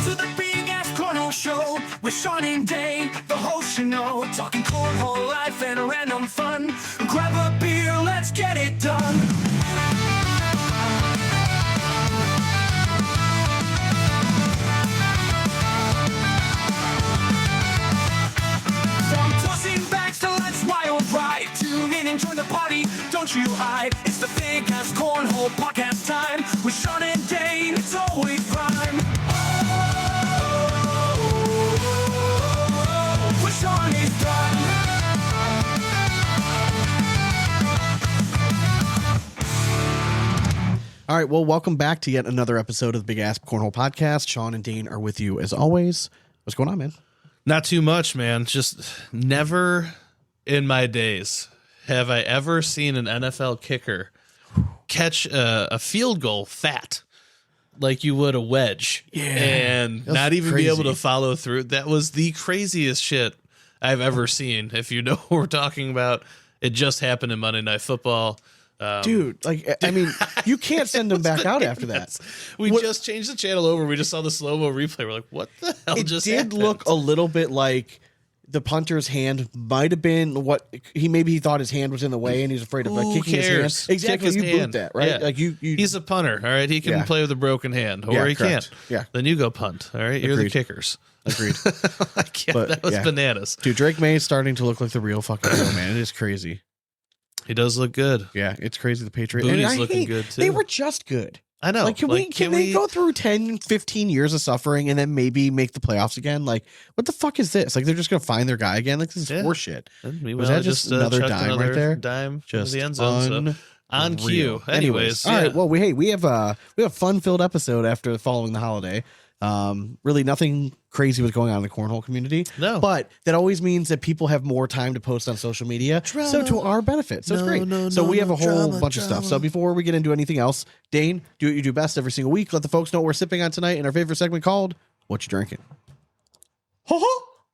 to the Big Ass Cornhole Show with Sean and Dane, the host you know, talking cornhole life and random fun. Grab a beer, let's get it done. From tossing bags to let's wild ride, tune in and join the party, don't you hide. It's the Big Ass Cornhole podcast time with Sean and Dane. It's always prime. With Sean is prime. All right, well, welcome back to yet another episode of the Big Ass Cornhole Podcast. Sean and Dane are with you as always. What's going on, man? Not too much, man. Just never in my days have I ever seen an NFL kicker catch a field goal fat like you would a wedge, and not even be able to follow through. That was the craziest shit I've ever seen. If you know what we're talking about, it just happened in Monday Night Football. Dude, like, I mean, you can't send them back out after that. We just changed the channel over. We just saw the slow-mo replay. We're like, what the hell just happened? It did look a little bit like the punter's hand might have been what he thought his hand was in the way and he's afraid of kicking his hand. Exactly, you boot that, right? Yeah. Like you he's a punter, all right? He can play with a broken hand, or he correct. can't. Yeah. Then you go punt, all right? You're the kickers. Agreed. That was bananas. Dude, Drake May is starting to look like the real fucking deal, man. It is crazy. He does look good. Yeah, it's crazy. The Patriots. Booty's looking good, too. They were just good. I know. Like, can we go through 10, 15 years of suffering and then maybe make the playoffs again? Like, what the fuck is this? Like, they're just going to find their guy again? Like, this is horseshit. Was that just another dime right there? Dime just in the end zone. So on cue. Anyways. All right. Well, we have a fun-filled episode after following the holiday. Really nothing crazy was going on in the cornhole community. No. But that always means that people have more time to post on social media. So to our benefit. So it's great. We have a whole bunch of stuff. So before we get into anything else, Dane, do what you do best every single week. Let the folks know what we're sipping on tonight in our favorite segment called What You Drinking.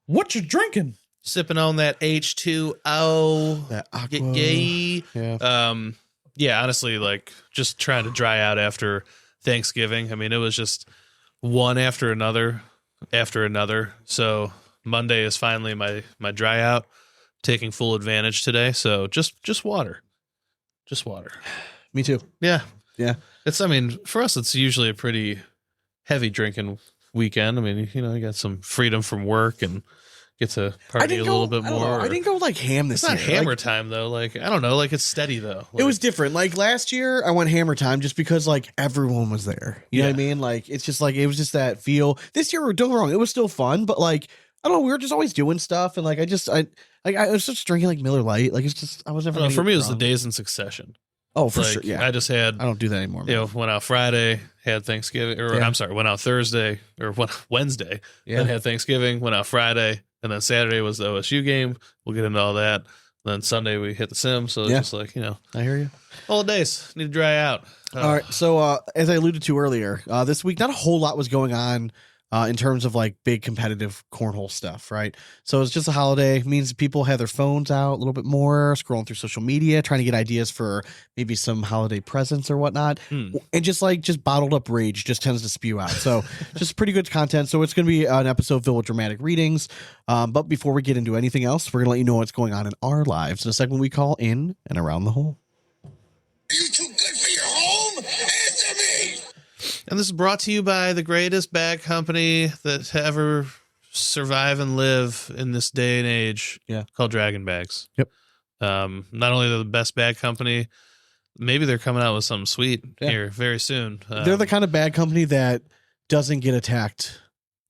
What you drinking? Sipping on that H2O. That aqua. Yay. Yeah. Honestly, like, just trying to dry out after Thanksgiving. I mean, it was just one after another. So Monday is finally my dry out, taking full advantage today. So just water. Me too. Yeah. Yeah. I mean, for us, it's usually a pretty heavy drinking weekend. I mean, you got some freedom from work and get to party a little bit more. I didn't go like ham this year. It's not hammer time though. Like, I don't know. Like, it's steady though. Like, it was different. Like last year I went hammer time just because like everyone was there. You know what I mean? Like, it's just like, it was just that feel. This year, don't get me wrong, it was still fun, but like, I don't know, we were just always doing stuff. And like, I was just drinking like Miller Lite. Like, it's just, I was never. For me, it was the days in succession. Oh, for sure. Yeah. I just had, I don't do that anymore. Man. Went out Friday, had Thanksgiving, or I'm sorry, went out Thursday or Wednesday, then had Thanksgiving, went out Friday. And then Saturday was the OSU game. We'll get into all that. And then Sunday we hit the sim. So it's just like, I hear you. All days need to dry out. All right. So as I alluded to earlier, this week, not a whole lot was going on in terms of like big competitive cornhole stuff, right? So it's just a holiday. It means people have their phones out a little bit more, scrolling through social media, trying to get ideas for maybe some holiday presents or whatnot. And just bottled up rage just tends to spew out. So just pretty good content. So it's going to be an episode filled with dramatic readings. But before we get into anything else, we're going to let you know what's going on in our lives in a segment we call In and Around the Hole. Are you too good for your home? Answer me! And this is brought to you by the greatest bag company that ever survive and live in this day and age. Yeah. Called Draggin Bags. Yep. Not only are they the best bag company, maybe they're coming out with something sweet here very soon. They're the kind of bag company that doesn't get attacked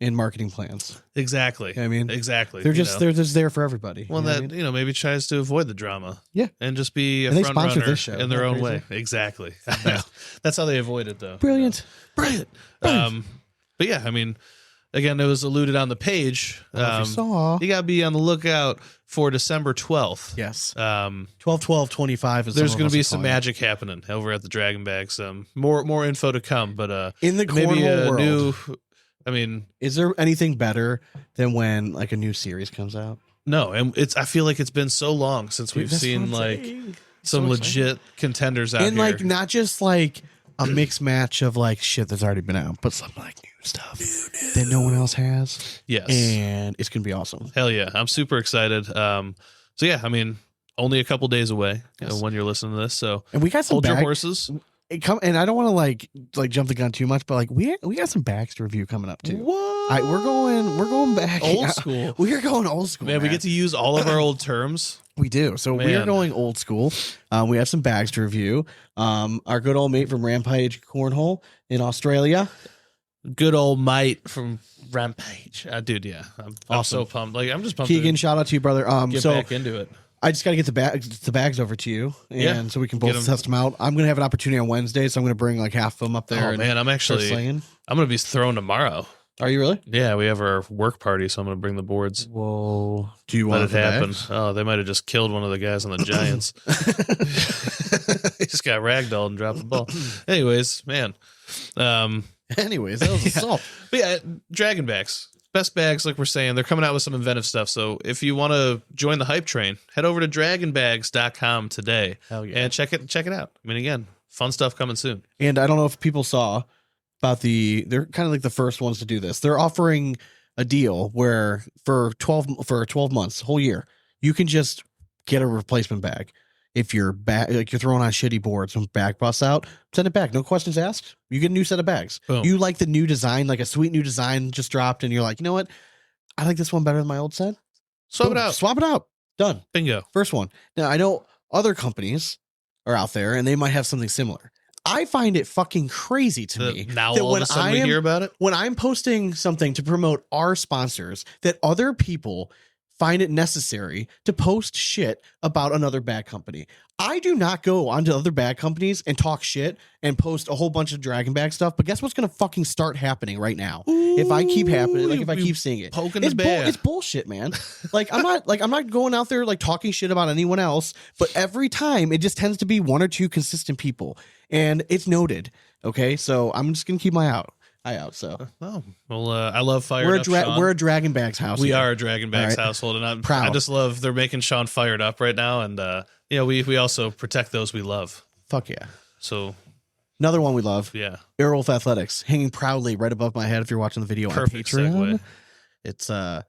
in marketing plans. Exactly. I mean, exactly. They're just there for everybody. One that maybe tries to avoid the drama. Yeah. And just be a and front runner this show. in their own crazy? way. Exactly. That's how they avoid it though. Brilliant. But yeah, I mean, again, it was alluded on the page. If you saw. You gotta be on the lookout for December 12th. Yes. 12/12/25 is there's going to be some magic happening over at the Draggin Bags. More info to come, but in the maybe cornhole a world, new. I mean, is there anything better than when like a new series comes out? No, and I feel like it's been so long since we've seen like some legit contenders out and here. like not just like a mixed match of like shit that's already been out, but some like new stuff that no one else has. Yes. And it's going to be awesome. Hell yeah. I'm super excited. So yeah, I mean, only a couple days away when you're listening to this. So And we got some hold your horses. And I don't want to like jump the gun too much, but like we got some bags to review coming up too. What? We're going back Old school. We are going old school. Man, we get to use all of our old terms. We do. So we are going old school. We have some bags to review. Our good old mate from Rampage Cornhole in Australia. Good old mate from Rampage. Dude, yeah. I'm so pumped. Like, I'm just pumped. Keegan, shout out to you, brother. Get back into it. I just got to get the bags over to you, and so we can both 'em. test them out. I'm going to have an opportunity on Wednesday, so I'm going to bring like half of them up there. Oh, man, I'm going to be thrown tomorrow. Are you really? Yeah, we have our work party, so I'm going to bring the boards. Whoa. Do you Let want it happen? Oh, they might have just killed one of the guys on the Giants. He just got ragdolled and dropped the ball. Anyways, man. Anyways, that was assault. But yeah, Draggin Bags. Best bags, like we're saying, they're coming out with some inventive stuff. So if you want to join the hype train, head over to dragginbags.com today. Hell yeah. And check it out. I mean, again, fun stuff coming soon. And I don't know if people saw about they're kind of like the first ones to do this. They're offering a deal where for 12 months, whole year, you can just get a replacement bag. If you're you're throwing on shitty boards and back busts out, send it back. No questions asked. You get a new set of bags. Boom. You like the new design, like a sweet new design just dropped, and you're like, you know what? I like this one better than my old set. Swap Boom. it out. Swap it out. Done. Bingo. First one. Now, I know other companies are out there and they might have something similar. I find it fucking crazy to me Now that all of a sudden we hear about it. when I'm posting something to promote our sponsors, that other people find it necessary to post shit about another bag company. I do not go onto other bag companies and talk shit and post a whole bunch of Draggin Bag stuff, but guess what's going to fucking start happening right now? If I keep seeing it, poking the bear. It's bullshit, man. I'm not going out there like talking shit about anyone else, but every time it just tends to be one or two consistent people, and it's noted. Okay, so I'm just gonna keep my eye out. So, oh well, I love fired we're up. Sean. we're a Draggin Bags house. We here. are a Draggin Bags All right. household, and I'm Proud. I just love they're making Sean fired up right now, and we also protect those we love. Fuck yeah. So Another one we love. yeah, Airwolf Athletics, hanging proudly right above my head. If you're watching the video perfect on Patreon, segue.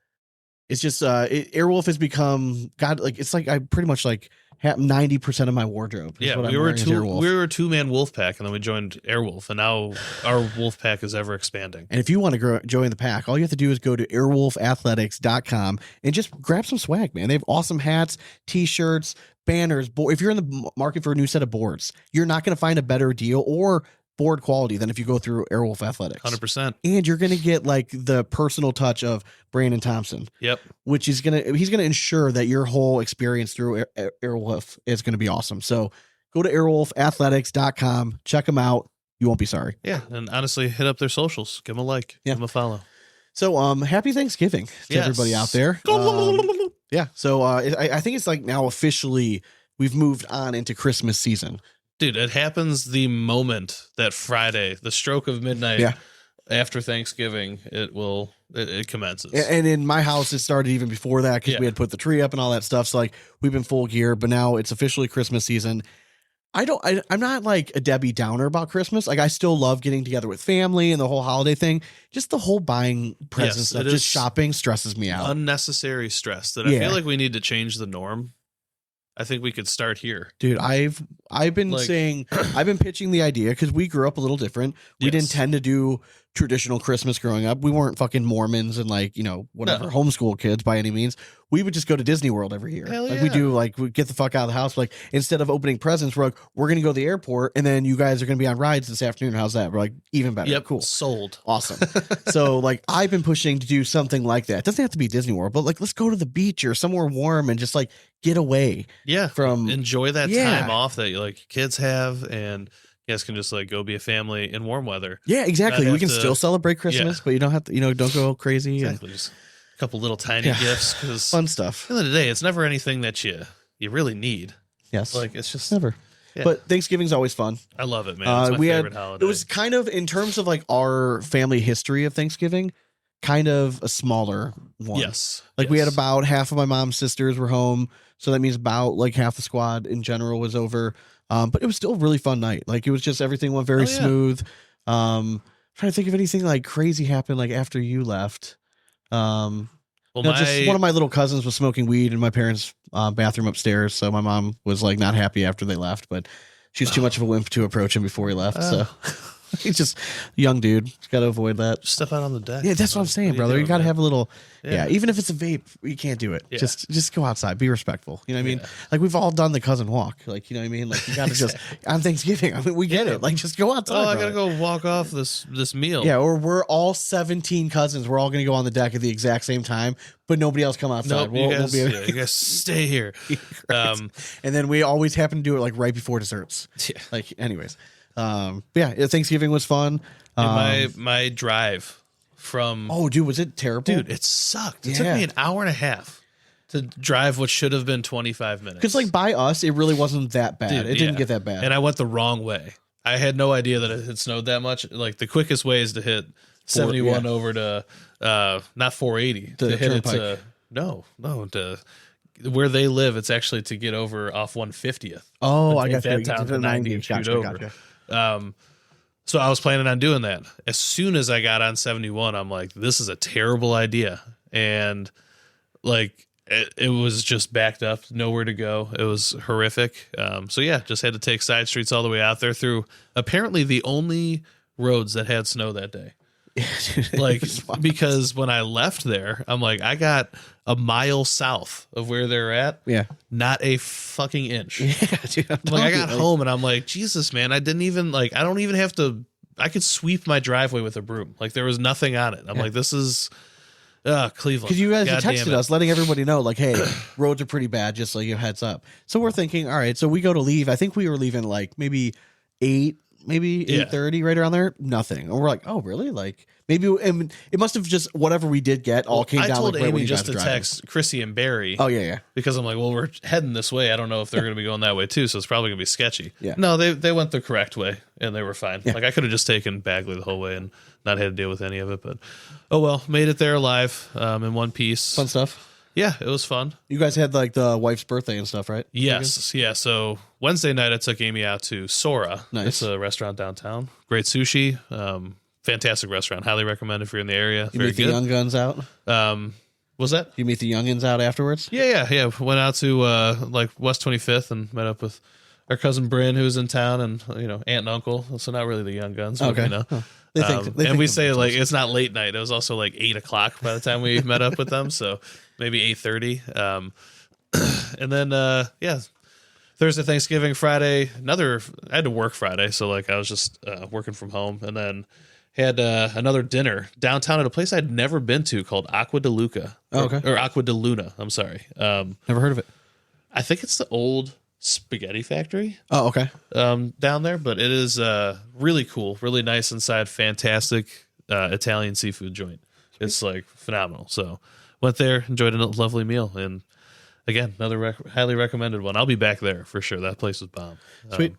it's just Airwolf has become it's like I pretty much like have 90% of my wardrobe. Yeah, we were a 2-man wolf pack, and then we joined Airwolf, and now our wolf pack is ever expanding. And if you want to join the pack, all you have to do is go to airwolfathletics.com and just grab some swag, man. They have awesome hats, t-shirts, banners. If you're in the market for a new set of boards, you're not going to find a better deal or board quality than if you go through Airwolf Athletics. 100%. And you're going to get like the personal touch of Brandon Thompson. Yep. Which he's going to ensure that your whole experience through Airwolf is going to be awesome. So go to airwolfathletics.com, check them out. You won't be sorry. Yeah, and honestly, hit up their socials, give them a like, give them a follow. So happy Thanksgiving to everybody out there. Yeah. So I think it's like now officially we've moved on into Christmas season. Dude, it happens the moment that Friday, the stroke of midnight after Thanksgiving, it commences. And in my house, it started even before that because we had put the tree up and all that stuff. So like we've been full gear, but now it's officially Christmas season. I'm not like a Debbie Downer about Christmas. Like I still love getting together with family and the whole holiday thing. Just the whole buying presents stuff, just shopping stresses me out. Unnecessary stress that I feel like we need to change the norm. I think we could start here. Dude, I've been saying, I've been pitching the idea because we grew up a little different. We didn't tend to do traditional Christmas growing up. We weren't fucking Mormons and like, whatever, homeschool kids by any means. We would just go to Disney World every year. Hell like yeah. we do, like we get the fuck out of the house. Like instead of opening presents, we're like, we're going to go to the airport and then you guys are going to be on rides this afternoon. How's that? We're like, even better. Yep. Cool. Sold. Awesome. So like I've been pushing to do something like that. It doesn't have to be Disney World, but like let's go to the beach or somewhere warm and just like get away. Yeah. From enjoy that time off that like kids have, and you guys can just like go be a family in warm weather. Yeah, exactly. We can still celebrate Christmas, but you don't have to, don't go crazy. Exactly. Just a couple little tiny gifts, because fun stuff. At the end of the day, it's never anything that you really need. Yes. Like it's just never. Yeah. But Thanksgiving's always fun. I love it, man. It's my favorite holiday. It was kind of, in terms of like our family history of Thanksgiving, kind of a smaller one. Yes. Like we had about half of my mom's sisters were home. So that means about like half the squad in general was over. But it was still a really fun night. Like it was just, everything went very smooth. trying to think of anything like crazy happened like after you left. Well, Just one of my little cousins was smoking weed in my parents' bathroom upstairs, so my mom was like not happy after they left, but she was too much of a wimp to approach him before he left. So he's just a young dude. Got to avoid that. step out on the deck. Yeah, that's what I'm saying, brother. You got to have a little. Yeah, even if it's a vape, you can't do it. Yeah. Just go outside. Be respectful. You know what I mean? Yeah. Like we've all done the cousin walk. Like you know what I mean? Like you got to just on Thanksgiving. I mean, we get it. Like just go outside. Oh, I brother. gotta go walk off this meal. Yeah, or we're all 17 cousins. We're all going to go on the deck at the exact same time, but nobody else come outside. Nope, you guys stay here. And then we always happen to do it like right before desserts. Yeah. Like, anyways. Yeah, Thanksgiving was fun. My drive from Oh, dude, was it terrible? dude, it sucked. It took Yeah. me an hour and a half to drive what should have been 25 minutes. Because like by us, it really wasn't that bad. Dude, It didn't yeah. get that bad. And I went the wrong way. I had no idea that it had snowed that much. Like the quickest way is to hit 71 over to not 480 To to hit it Turnpike. to no to where they live. It's actually to get over off 150th. Oh, I Take got that you. down To to the 90 and shoot over. So I was planning on doing that. As soon as I got on 71, I'm like, this is a terrible idea. And like, it was just backed up, nowhere to go. It was horrific. So yeah, just had to take side streets all the way out there through apparently the only roads that had snow that day. Like, because when I left there, I'm like, I got a mile south of where they're at. Yeah. Not a fucking inch. Yeah, dude. Like I got home and I'm like, Jesus, man, I didn't even like, I don't even have to, I could sweep my driveway with a broom. Like there was nothing on it. I'm like, this is Cleveland. Because you guys God had damn texted it. us letting everybody know, like, hey, roads are pretty bad, just so you heads up. So we're thinking, all right, so we go to leave. I think we were leaving like maybe 8:30, right around there. Nothing. And we're like, oh, really? Like maybe it must have just whatever we did get all came I down. told like, right when Amy you just guys to were driving. text Chrissy and Barry. Oh yeah. Because I'm like, well, we're heading this way. I don't know if they're going to be going that way too, so it's probably going to be sketchy. Yeah. No, they went the correct way and they were fine. Yeah. Like I could have just taken Bagley the whole way and not had to deal with any of it, but oh well, made it there alive in one piece. Fun stuff. Yeah, it was fun. You guys had like the wife's birthday and stuff, right? Yes, yeah. So Wednesday night, I took Amy out to Sora. Nice. It's a restaurant downtown. Great sushi. Fantastic restaurant. Highly recommend if you're in the area. You Very meet the good. young guns out. Was that? You meet the youngins out afterwards. Yeah. Went out to like West 25th and met up with our cousin Bryn, who's in town, and aunt and uncle. So not really the young guns. But, Okay. Oh. They think, they and think we of say themselves. like it's not late night. It was also like 8:00 by the time we met up with them. So maybe 8:30. And then Thursday, Thanksgiving, Friday. I had to work Friday, so like I was just working from home, and then had another dinner downtown at a place I'd never been to called Aqua de Luca. Oh, okay. Or Aqua de Luna. I'm sorry. Never heard of it. I think it's the old spaghetti factory Oh, okay. down there, but it is really cool, really nice inside, fantastic Italian seafood joint. It's like phenomenal. So went there, enjoyed a lovely meal, and again, another highly recommended one. I'll be back there for sure. That place was bomb. Sweet.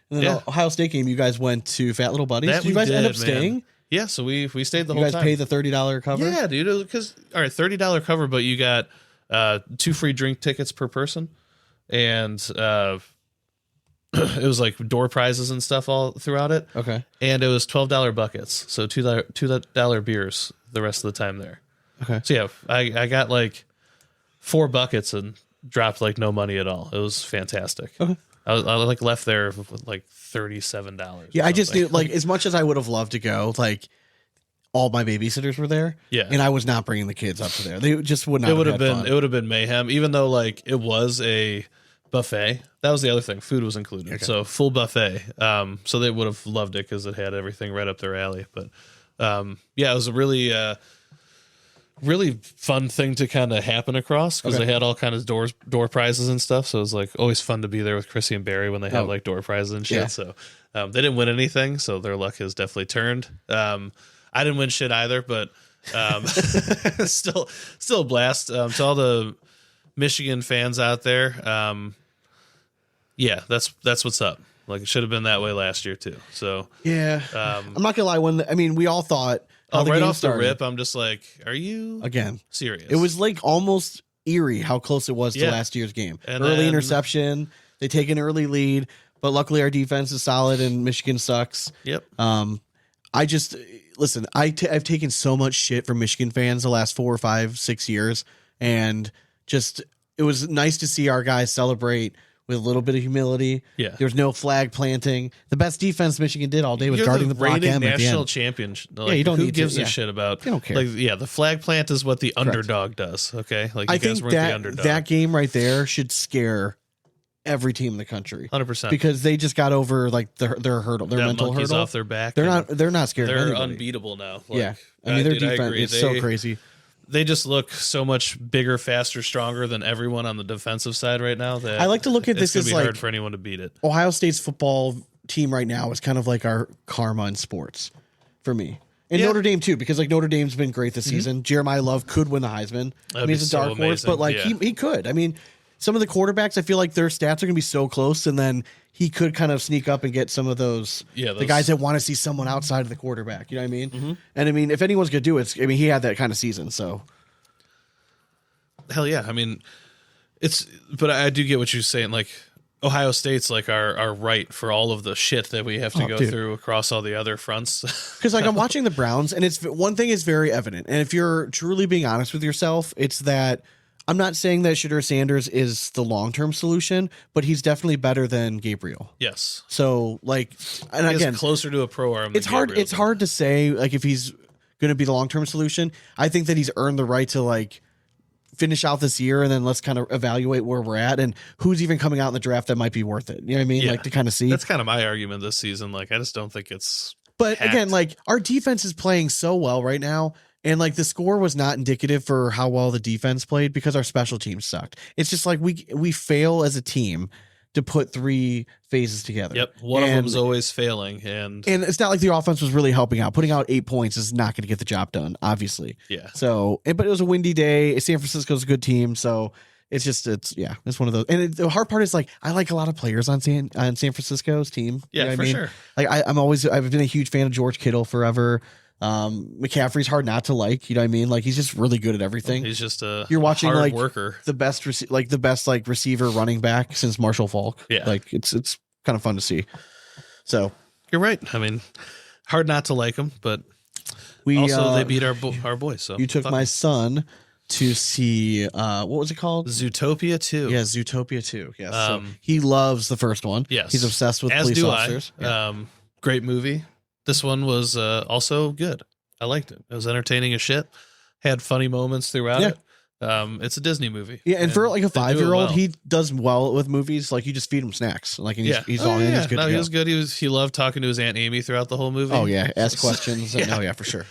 And then yeah. the Ohio State game, you guys went to Fat Little Buddies. That Did you we guys end up did, man. staying? Yeah, so we stayed the You whole guys time. paid the $30 cover? Yeah, dude. Because all right, $30 cover, but you got 2 free drink tickets per person, and it was like door prizes and stuff all throughout it. Okay. And it was $12 buckets, so $2 beers the rest of the time there. Okay. So yeah, I got like 4 buckets and dropped like no money at all. It was fantastic. Okay. I like left there with like $37. Yeah, I just knew, like, as much as I would have loved to go, like, all my babysitters were there. Yeah. And I was not bringing the kids up to there. They just would not It would have had been fun. it would have been mayhem, even though like it was a buffet. That was the other thing. Food was included, Okay. so full buffet. So they would have loved it because it had everything right up their alley. But yeah, it was a really fun thing to kind of happen across because Okay. they had all kind of door prizes and stuff. So it was like always fun to be there with Chrissy and Barry when they have like door prizes and shit. Yeah. So they didn't win anything, so their luck has definitely turned. I didn't win shit either, but still a blast. To all the Michigan fans out there, yeah, that's what's up. Like it should have been that way last year too. So Yeah. I'm not going to lie. We all thought how the right game off started. the rip, I'm just like, are you Again, serious? it was like almost eerie how close it was to Yeah. last year's game. And Early then- interception. They take an early lead, but luckily our defense is solid and Michigan sucks. Yep. I just listen. I've taken so much shit from Michigan fans the last 4 or 5, 6 years, and just it was nice to see our guys celebrate with a little bit of humility. Yeah. There was no flag planting. The best defense Michigan did all day was You're guarding the block reigning M at the national end. champion. Like, Yeah, you don't who need to- gives a yeah. shit about? You don't care. Like, yeah, the flag plant is what the underdog does. Okay, like you I guys think weren't the underdog. that game right there should scare every team in the country 100%. because they just got over like their hurdle, their That mental monkey's hurdle off their back. They're and not scared. of They're anybody. unbeatable now. Like, Yeah, I mean their dude, I defense agree. is so crazy. They just look so much bigger, faster, stronger than everyone on the defensive side right now. That I like to look at it's this gonna as be like hard for anyone to beat it. Ohio State's football team right now is kind of like our karma in sports for me. And Yeah. Notre Dame too, because like Notre Dame's been great this season. Jeremiah Love could win the Heisman. I mean, be he's a so dark horse, amazing. but like Yeah. he could. I mean, some of the quarterbacks, I feel like their stats are going to be so close, and then he could kind of sneak up and get some of those. Yeah, the guys that want to see someone outside of the quarterback. You know what I mean? And I mean, if anyone's going to do it, he had that kind of season. So Hell yeah. I mean, but I do get what you're saying. Like, Ohio State's like our right for all of the shit that we have to go dude. through across all the other fronts. because like I'm watching the Browns, and it's one thing is very evident, and if you're truly being honest with yourself, it's that I'm not saying that Shadur Sanders is the long-term solution, but he's definitely better than Gabriel. Yes. So like, and He is again, closer to a pro arm. it's than hard. Gabriel It's is. hard to say like if he's going to be the long-term solution. I think that he's earned the right to like finish out this year, and then let's kind of evaluate where we're at and who's even coming out in the draft that might be worth it. You know what I mean? Yeah. Like to kind of see. That's kind of my argument this season. Like, I just don't think it's. But packed. again, like our defense is playing so well right now. And like the score was not indicative for how well the defense played because our special teams sucked. It's just like we fail as a team to put 3 phases together. Yep. One of And- them's always failing. And And it's not like the offense was really helping out. Putting out 8 points is not going to get the job done, obviously. yeah. So, but it was a windy day. San Francisco's a good team, so it's one of those. And the hard part is like I like a lot of players on San Francisco's team. Yeah, You know what for I mean? sure. Like I've been a huge fan of George Kittle forever. McCaffrey's hard not to like. You know what I mean? Like he's just really good at everything. He's just a You're watching hard like worker. the best receiver running back since Marshall Faulk. Yeah. like it's kind of fun to see. So You're right. I mean, hard not to like him, but we also they beat our boys. So you took fuck my them. son to see what was it called? Zootopia 2. Yeah, Zootopia 2. Yes. So Um, he loves the first one. Yes. He's obsessed with As police do officers. I. Yeah. Great movie. This one was also good. I liked it. It was entertaining as shit. Had funny moments throughout Yeah. it. It's a Disney movie. Yeah, and for like a they do it 5-year-old, well. he does well with movies. Like you just feed him snacks, like and he's Oh, all in. yeah. He's good No, to he go. was good. He loved talking to his Aunt Amy throughout the whole movie. Oh yeah, ask questions. Yeah. Oh yeah, for sure.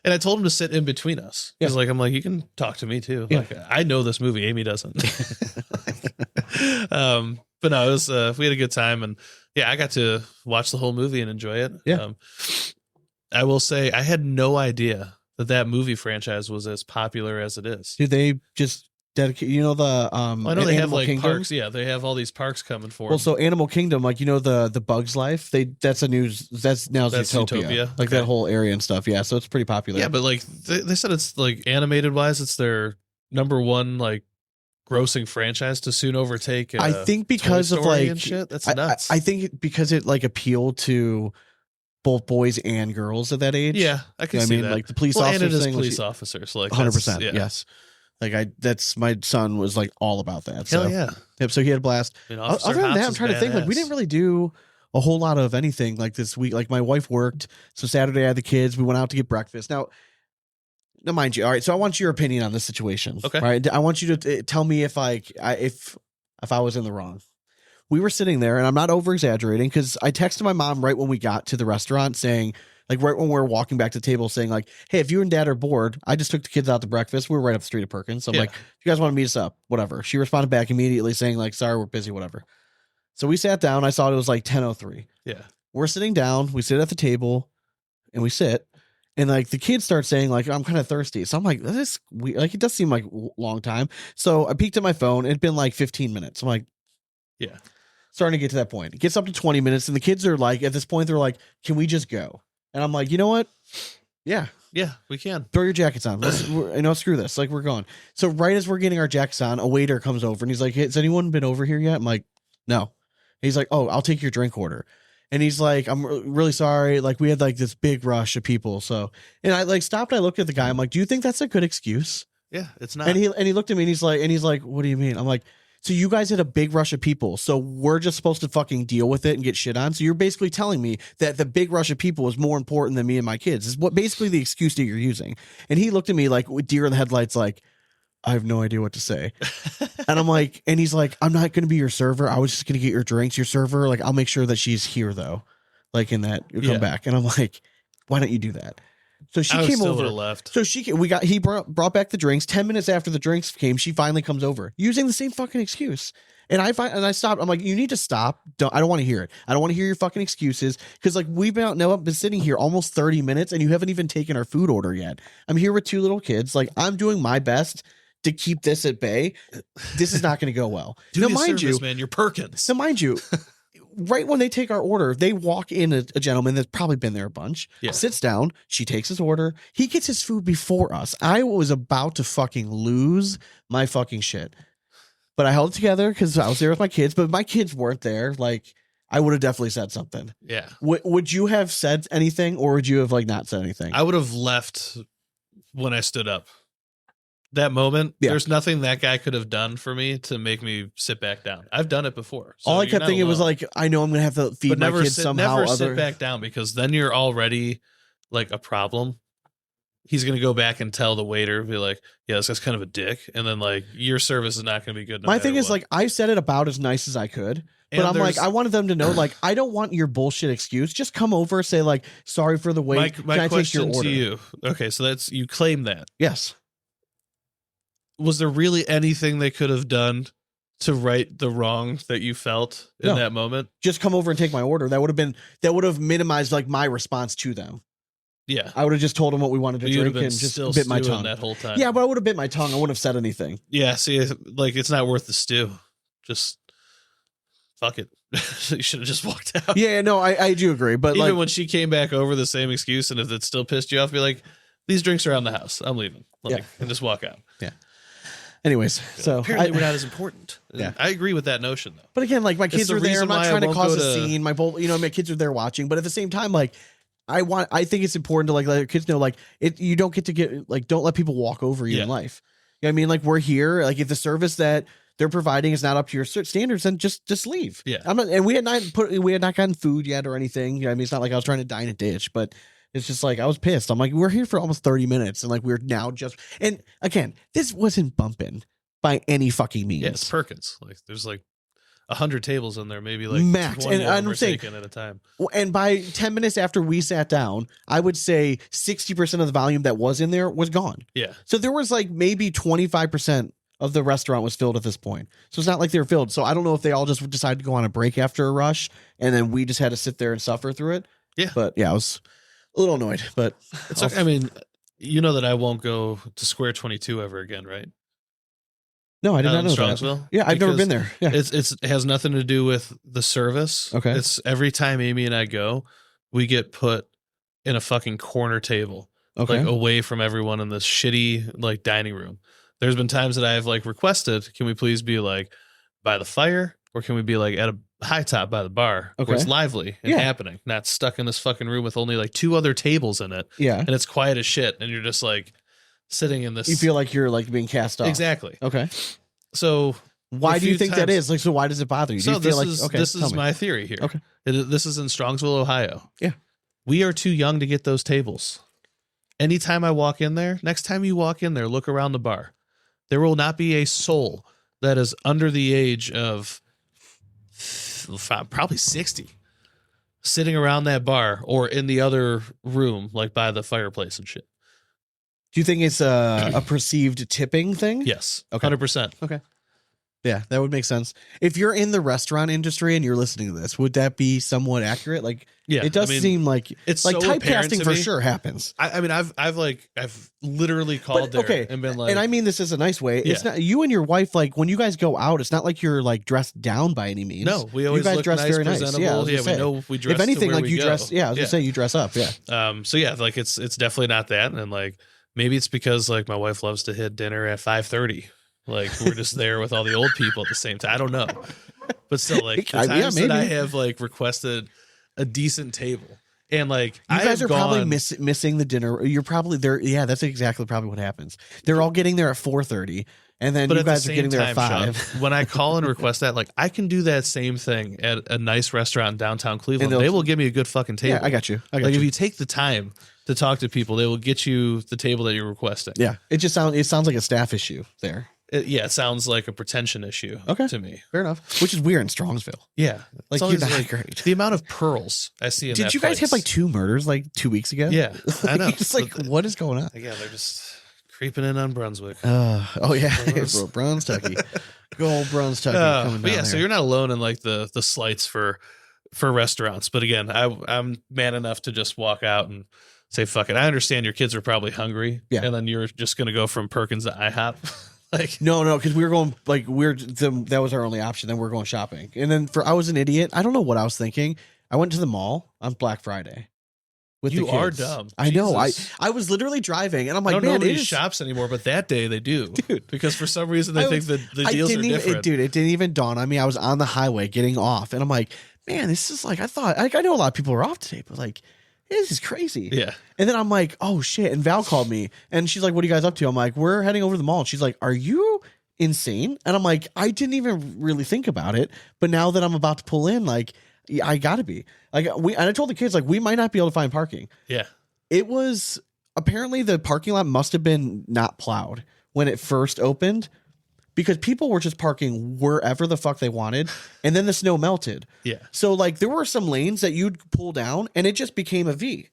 And I told him to sit in between us. Yeah. He's like, I'm like, you can talk to me too. Yeah. Like, I know this movie. Amy doesn't. But no, it was, we had a good time, and yeah, I got to watch the whole movie and enjoy it. Yeah. I will say I had no idea that movie franchise was as popular as it is. Do they just dedicate? You know the Well, I know they have Animal like Kingdom? parks. Yeah, they have all these parks coming for Well, them. so Animal Kingdom, like you know the Bugs Life, that's now That's Zootopia, Zootopia. like Okay. that whole area and stuff. Yeah, so it's pretty popular. Yeah, but like they said, it's like animated wise, it's their number one like grossing franchise to soon overtake. I think because Toy of Story like and shit. That's I- nuts. I think because it like appealed to both boys and girls at that age. yeah, I You can know what see I mean, that. like the police Well, and officers it is thing. police officers, like 100%. yeah. Yes. Like that's my son was like all about that. So Hell yeah. Yep, so he had a blast. I mean, Officer Other than Hobbs that, I'm is trying to think. Like we badass. didn't really do a whole lot of anything like this week. Like my wife worked, so Saturday I had the kids. We went out to get breakfast. Now, mind you, all right. So I want your opinion on this situation. Okay. Right. I want you to tell me if if I was in the wrong. We were sitting there, and I'm not over exaggerating because I texted my mom right when we got to the restaurant saying, like right when we were walking back to the table, saying like, "Hey, if you and Dad are bored, I just took the kids out to breakfast. We were right up the street of Perkins. So I'm Yeah. like, if you guys want to meet us up, whatever." She responded back immediately saying like, "Sorry, we're busy, whatever." So we sat down. I saw it was like 10:03. Yeah. We're sitting down. We sit at the table, and we sit. And like the kids start saying like, "I'm kind of thirsty." So I'm like, "This is weird." Like it does seem like a long time. So I peeked at my phone. It'd been like 15 minutes. I'm like, Yeah. starting to get to that point. It gets up to 20 minutes, and the kids are like, at this point, they're like, "Can we just go?" And I'm like, you know what? Yeah, Yeah, we can. throw your jackets on. Screw this. Like we're going. So right as we're getting our jackets on, a waiter comes over and he's like, "Hey, has anyone been over here yet?" I'm like, "No." He's like, "Oh, I'll take your drink order." And he's like, I'm really sorry. Like, we had like this big rush of people. So, and I like stopped. I looked at the guy. I'm like, do you think that's a good excuse? Yeah, it's not. And he looked at me and he's like, what do you mean? I'm like, so you guys had a big rush of people. So we're just supposed to fucking deal with it and get shit on. So you're basically telling me that the big rush of people is more important than me and my kids. Is what basically the excuse that you're using. And he looked at me like with deer in the headlights, like, I have no idea what to say. And I'm like, and he's like, I'm not going to be your server. I was just going to get your drinks, your server. Like, I'll make sure that she's here though. Like in that you come back. And I'm like, why don't you do that? So she came over. Left. So he brought back the drinks. 10 minutes after the drinks came, she finally comes over using the same fucking excuse. And I stopped. I'm like, you need to stop. I don't want to hear it. I don't want to hear your fucking excuses. Cause like we've been sitting here almost 30 minutes and you haven't even taken our food order yet. I'm here with 2 little kids. Like I'm doing my best to keep this at bay. This is not going to go well. Do now, mind service, you, man, you're Perkins. So mind you, right when they take our order, they walk in a gentleman that's probably been there a bunch, sits down, she takes his order. He gets his food before us. I was about to fucking lose my fucking shit. But I held it together because I was there with my kids, but my kids weren't there. Like, I would have definitely said something. Yeah. Would you have said anything or would you have like not said anything? I would have left when I stood up. That moment, there's nothing that guy could have done for me to make me sit back down. I've done it before. So all I kept thinking was like, I know I'm going to have to feed my kids somehow. Never sit back down because then you're already like a problem. He's going to go back and tell the waiter, be like, yeah, this guy's kind of a dick. And then like your service is not going to be good. My thing is like, I said it about as nice as I could. But I'm like, I wanted them to know, like, I don't want your bullshit excuse. Just come over, say like, sorry for the wait. My question to you. Okay. So you claim that. Yes. Was there really anything they could have done to right the wrong that you felt in that moment? Just come over and take my order. That would have minimized like my response to them. Yeah. I would have just told them what we wanted to drink and just bit my tongue that whole time. Yeah, but I would have bit my tongue. I wouldn't have said anything. Yeah. See, like it's not worth the stew. Just fuck it. You should have just walked out. Yeah, no, I do agree. But even like, when she came back over the same excuse, and if it still pissed you off, be like, these drinks are around the house. I'm leaving. And just walk out. Yeah. Anyways, so apparently we're not as important. Yeah, I agree with that notion though. But again, like my kids are there. I'm not trying to cause a scene. My kids are there watching. But at the same time, like I think it's important to like let your kids know, like you don't get to get like don't let people walk over you in life. You know what I mean? Like we're here. Like if the service that they're providing is not up to your standards, then just leave. Yeah. And we had not gotten food yet or anything. You know what I mean? It's not like I was trying to dine a ditch, but it's just like I was pissed. I'm like, we're here for almost 30 minutes, and like we're now and again, this wasn't bumping by any fucking means. Yeah, it's Perkins. Like there's like 100 tables in there, maybe like max. 20 And I'm saying at a time. And by 10 minutes after we sat down, I would say 60% of the volume that was in there was gone. Yeah. So there was like maybe 25% of the restaurant was filled at this point. So it's not like they were filled. So I don't know if they all just decided to go on a break after a rush, and then we just had to sit there and suffer through it. Yeah. But yeah, I was a little annoyed, but it's okay. I mean, you know that I won't go to Square 22 ever again, right? No, I did not know Strongsville? That. Yeah, I've never been there. Yeah. It has nothing to do with the service. Okay. It's every time Amy and I go, we get put in a fucking corner table, like away from everyone in this shitty like dining room. There's been times that I've like requested, can we please be like by the fire, or can we be like at a high top by the bar where it's lively and happening, not stuck in this fucking room with only like 2 other tables in it. Yeah. And it's quiet as shit. And you're just like sitting in this. You feel like you're like being cast off. Exactly. Okay. So why do you think that is? Like, so why does it bother you? Do you feel like, this is my theory here. Okay. This is in Strongsville, Ohio. Yeah. We are too young to get those tables. Anytime I walk in there, next time you walk in there, look around the bar. There will not be a soul that is under the age of probably 60 sitting around that bar or in the other room, like by the fireplace and shit. Do you think it's a perceived tipping thing? Yes. Okay. 100%. Okay. Yeah, that would make sense. If you're in the restaurant industry and you're listening to this, would that be somewhat accurate? Like, yeah, it does seem like it's like so typecasting for sure happens. I mean, I've literally called there and been like, and I mean this is a nice way. It's not you and your wife, like when you guys go out, it's not like you're like dressed down by any means. No, we always you guys look dress nice, very nice. presentable. Yeah, we know we dress. If anything, to where like you go. dress. Yeah, I was gonna say you dress up. Yeah. So yeah, like it's definitely not that, and like maybe it's because like my wife loves to hit dinner at 5:30. Like we're just there with all the old people at the same time. I don't know, but still, like the times that I have like requested a decent table. And like You I guys have are probably gone- missing the dinner. You're probably there. Yeah, that's exactly probably what happens. They're all getting there at 4:30, and then but you at the guys are same getting there at time, 5. Sean, when I call and request that, like I can do that same thing at a nice restaurant in downtown Cleveland. they'll- They will give me a good fucking table. Yeah, I got you. Like if you take the time to talk to people, they will get you the table that you're requesting. Yeah, it sounds like a staff issue there. It sounds like a pretension issue to me. Fair enough. Which is weird in Strongsville. Yeah. Like, It's always you're not great. The amount of pearls I see in that Did you guys have place. like 2 murders like 2 weeks ago? Yeah, I know. It's like, But what is going on? yeah, they're just creeping in on Brunswick. Oh yeah, Bruns Tucky, good old Bruns Tucky coming But down yeah, so there. you're not alone in like the slights for restaurants. But again, I'm man enough to just walk out and say fuck it. I understand your kids are probably hungry, Yeah. and then you're just gonna go from Perkins to IHOP. Like No, because we were going like that was our only option. Then we were going shopping, and then I was an idiot. I don't know what I was thinking. I went to the mall on Black Friday. With You the are kids. dumb. I know. Jesus. I was literally driving, and I'm I like, don't know man, nobody it is. shops anymore, but that day they do, Dude. because for some reason they think that the deals are didn't even, different. It didn't even dawn on me. I was on the highway getting off, and I'm like, man, this is like I thought. Like, I know a lot of people are off today, but like, this is crazy. Yeah. And then I'm like, oh shit. And Val called me, and she's like, what are you guys up to? I'm like, we're heading over to the mall. And she's like, are you insane? And I'm like, I didn't even really think about it, but now that I'm about to pull in, like, yeah, I gotta be like and I told the kids like we might not be able to find parking. Yeah. It was apparently the parking lot must have been not plowed when it first opened because people were just parking wherever the fuck they wanted, and then the snow melted. Yeah. So like there were some lanes that you'd pull down and it just became a V.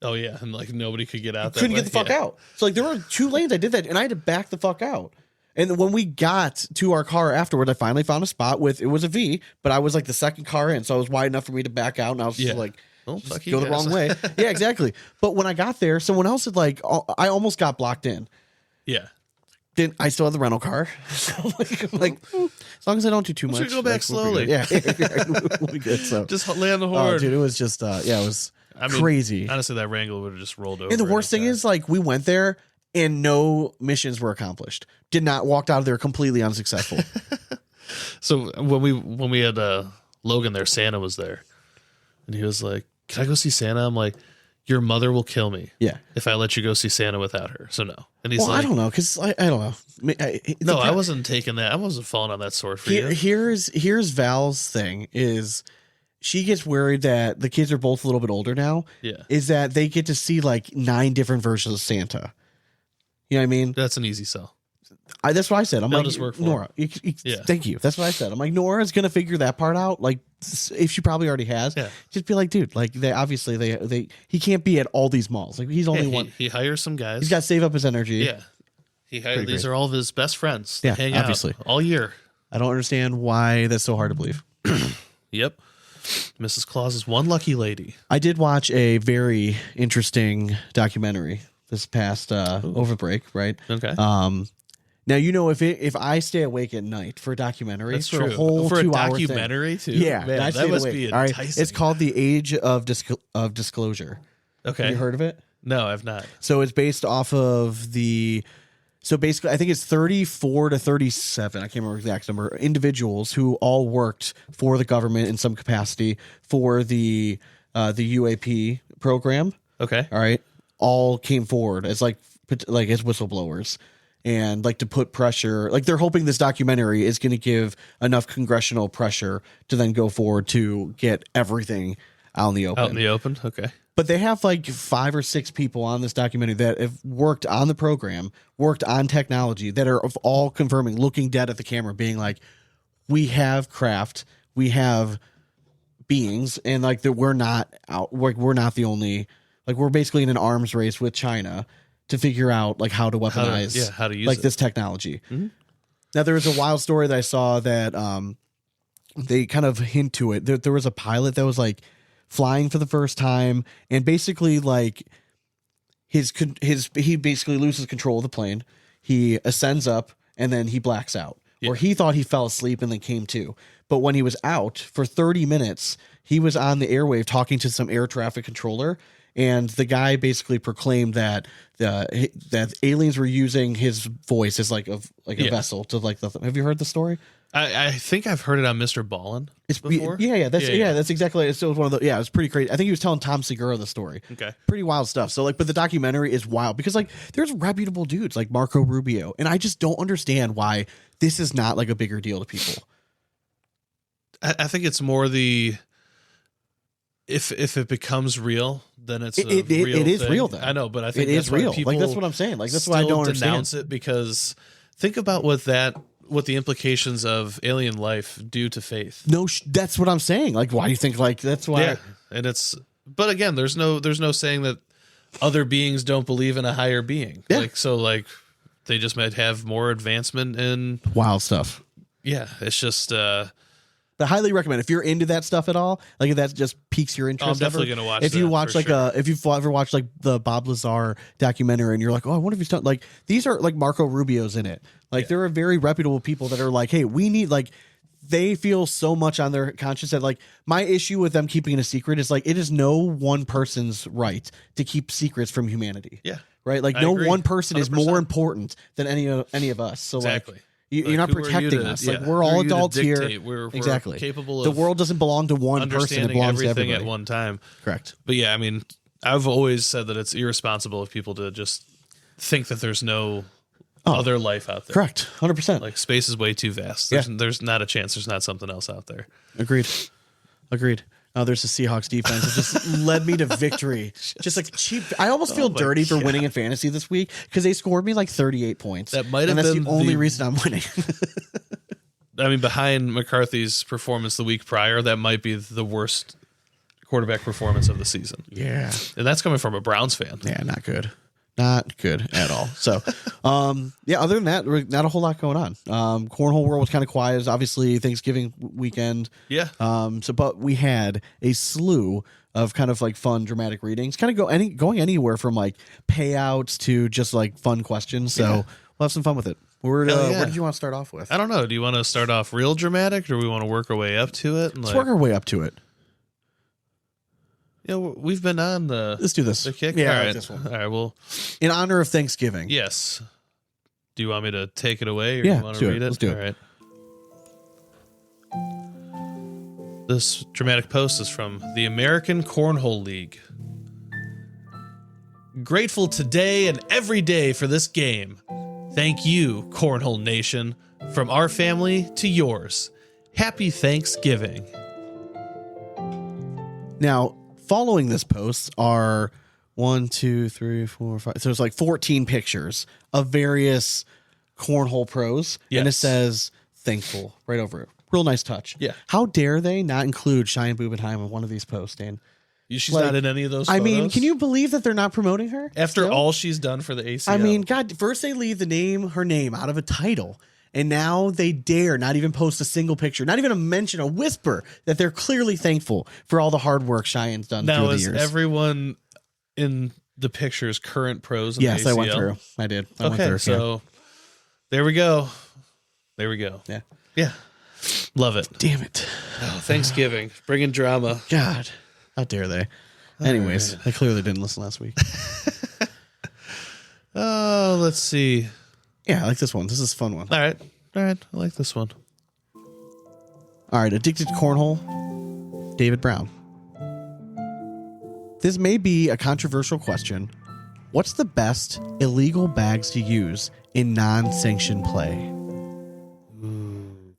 Oh yeah, and like nobody could get out. Couldn't get the fuck out. So like there were 2 lanes I did that, and I had to back the fuck out. And then when we got to our car afterward, I finally found a spot with it was a V, but I was like the second car in, so it was wide enough for me to back out, and I was just like, Oh, just fuck you go the guys. wrong way. Yeah, exactly. But when I got there, someone else had like, I almost got blocked in. Yeah. Then I still had the rental car, so I'm like, as long as I don't do too much, should go back like, we'll be slowly. good. Yeah, we'll be good. So Just lay on the oh, horn. dude, it was just, yeah, it was I mean, crazy. Honestly, that Wrangler would have just rolled over. And the worst thing is, like, we went there and no missions were accomplished. Did not walked out of there completely unsuccessful. so when we had Logan there, Santa was there, and he was like, "Can I go see Santa?" I'm like, "Your mother will kill me. Yeah. if I let you go see Santa without her." So no. And he's Well, like, I don't know, because I don't know. "No, I wasn't taking that. I wasn't falling on that sword for you." Here's Val's thing is she gets worried that the kids are both a little bit older now. Yeah. Is that they get to see like 9 different versions of Santa. You know what I mean? That's an easy sell. That's what I said. I'm They'll like, just work for Nora, Yeah. thank you. That's what I said. I'm like, Nora's going to figure that part out. Like, if she probably already has, Yeah. just be like, dude, like they obviously he can't be at all these malls. Like he's only Yeah, one. he hires some guys. He's got to save up his energy. Yeah. He hired Pretty these great. are all of his best friends. They Yeah, hang obviously. out all year. I don't understand why that's so hard to believe. Yep. Mrs. Claus is one lucky lady. I did watch a very interesting documentary this past over break, right? Okay. Now you know if I stay awake at night for a documentary That's for true. a whole For a 2 hour documentary too. yeah, Man, I that stayed must awake. be All right, enticing. it's called The Age of Disclosure. Okay. Have you heard of it? No, I've not. So it's based off of so basically I think it's 34 to 37, I can't remember the exact number, individuals who all worked for the government in some capacity for the UAP program. Okay. All right. All came forward as like as whistleblowers and like to put pressure, like they're hoping this documentary is going to give enough congressional pressure to then go forward to get everything out in the open. Out in the open. Okay. But they have like 5 or 6 people on this documentary that have worked on the program, worked on technology, that are all confirming, looking dead at the camera, being like, we have craft, we have beings, and like that we're not out, we're not the only, like we're basically in an arms race with China to figure out like how to weaponize how to use like it. this technology. Mm-hmm. Now there was a wild story that I saw that they kind of hint to it. There was a pilot that was like flying for the first time, and basically like he basically loses control of the plane. He ascends up and then he blacks out. Yeah. Or he thought he fell asleep and then came to. But when he was out for 30 minutes, he was on the airwave talking to some air traffic controller, and the guy basically proclaimed that that aliens were using his voice as like a Yeah. vessel to like have you heard the story? I think I've heard it on Mr. Ballin It's before. that's exactly. It's one of the. Yeah, it's pretty crazy. I think he was telling Tom Segura the story. Okay. Pretty wild stuff. So like, but the documentary is wild because like there's reputable dudes like Marco Rubio, and I just don't understand why this is not like a bigger deal to people. I think it's more the if it becomes real, then it's It is thing. real. Then I know, but I think it that's is why real. people Like that's what I'm saying. Like that's why I don't denounce understand it, because think about what the implications of alien life do to faith. No, that's what I'm saying. Like, why do you think? Like that's why. Yeah, and but again, there's no saying that other beings don't believe in a higher being. Yeah. Like they just might have more advancement in Wild stuff. Yeah, it's just. But highly recommend if you're into that stuff at all. Like if that just piques your interest. I'm definitely gonna watch. If you that watch for like sure. if you've ever watched like the Bob Lazar documentary and you're like, oh, I wonder if he's done like these are like Marco Rubio's in it. Like there are very reputable people that are like, hey, we need like they feel so much on their conscience that like my issue with them keeping it a secret is like it is no one person's right to keep secrets from humanity. Yeah. Right. Like I no agree. one person is 100%. more important than any of us. So Exactly. like. You're not who are you protecting to- us. yeah, Like who we're are all you to adults here. dictate? We're exactly capable the of world doesn't belong to one person. It understanding belongs to everything everybody. at one time. Correct. But yeah, I mean, I've always said that it's irresponsible of people to just think that there's no other life out there. Correct. 100%. Like space is way too vast. There's not a chance there's not something else out there. Agreed. There's the Seahawks defense. It just led me to victory. Just like cheap. I almost feel my dirty for God. winning in fantasy this week because they scored me like 38 points. That might have and that's been the only the- reason I'm winning. I mean, behind McCarthy's performance the week prior, that might be the worst quarterback performance of the season. Yeah. And that's coming from a Browns fan. Yeah, not good. Not good at all. So, other than that, not a whole lot going on. Cornhole World was kind of quiet. It's obviously Thanksgiving weekend. Yeah. But we had a slew of kind of like fun, dramatic readings, kind of going anywhere from like payouts to just like fun questions. So we'll have some fun with it. Where did you want to start off with? I don't know. Do you want to start off real dramatic, or do we want to work our way up to it? And Let's work our way up to it. Yeah, we've been on the. Let's do this. The kick. Yeah, All I like right. this one. All right. Well, In honor of Thanksgiving. yes. Do you want me to take it away, or Yeah, you want let's to do it. read it? Let's do it. All right. This dramatic post is from the American Cornhole League. Grateful today and every day for this game. Thank you, Cornhole Nation, from our family to yours. Happy Thanksgiving. Now, following this post are 1, 2, 3, 4, 5. So it's like 14 pictures of various cornhole pros. And it Yes. says thankful right over it. Real nice touch. Yeah. How dare they not include Cheyenne Bubenheim in one of these posts, Dan? She's Like, not in any of those I mean, photos? can you believe that they're not promoting her? After still? all she's done for the ACL. I mean, God, first they leave her name out of a title. And now they dare not even post a single picture, not even a mention, a whisper that they're clearly thankful for all the hard work Cheyenne's done now through the is years. everyone in the pictures current pros in Yes, the ACL? I went through. I did. I went Okay, through. so there we go. There we go. Yeah. Yeah. Love it. Damn it. Oh, Thanksgiving. Bringing drama. God. How dare they? Anyways, I clearly didn't listen last week. Oh, let's see. Yeah, I like this one. This is a fun one. All right. I like this one. All right, addicted to cornhole, David Brown. This may be a controversial question. What's the best illegal bags to use in non-sanctioned play?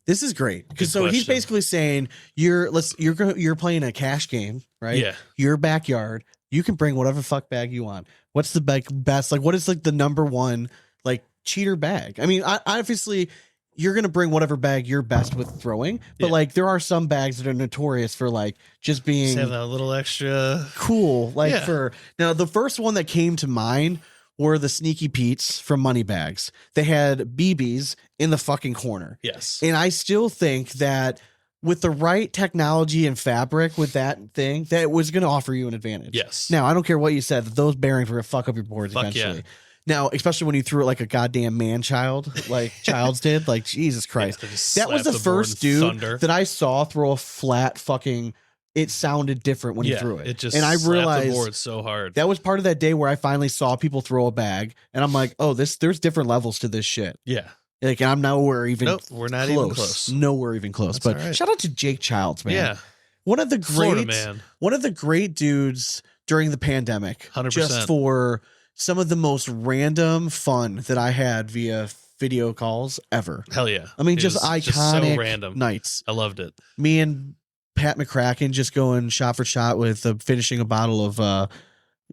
This is great because Good he's question. basically saying you're playing a cash game, right? Yeah. Your backyard. You can bring whatever fuck bag you want. What's the best? Like, what is like the number one like cheater bag? I mean, obviously you're gonna bring whatever bag you're best with throwing, but Yeah. like there are some bags that are notorious for like just being Just have that little extra. cool. Like Yeah. for now, the first one that came to mind were the Sneaky Pete's from Moneybags. They had BBs in the fucking corner. Yes. And I still think that with the right technology and fabric with that thing, that was going to offer you an advantage. Yes. Now, I don't care what you said, that those bearings were going to fuck up your boards Fuck eventually. yeah. Now, especially when you threw it like a goddamn man child, like Childs did, like Jesus Christ. they just That was slap the the board first in dude thunder. that I saw throw a flat fucking, it sounded different when he threw it. It just and I slapped realized the board so hard. that was part of that day where I finally saw people throw a bag and I'm like, oh, there's different levels to this shit. Yeah. Like, I'm nowhere even Nope, we're not close. even close. Nowhere even close. That's But all right. shout out to Jake Childs, man. Yeah, One of the Florida great, man. one of the great dudes during the pandemic. 100%. Just for some of the most random fun that I had via video calls ever. Hell yeah. I mean, It just was iconic so random. nights. I loved it. Me and Pat McCracken just going shot for shot with finishing a bottle of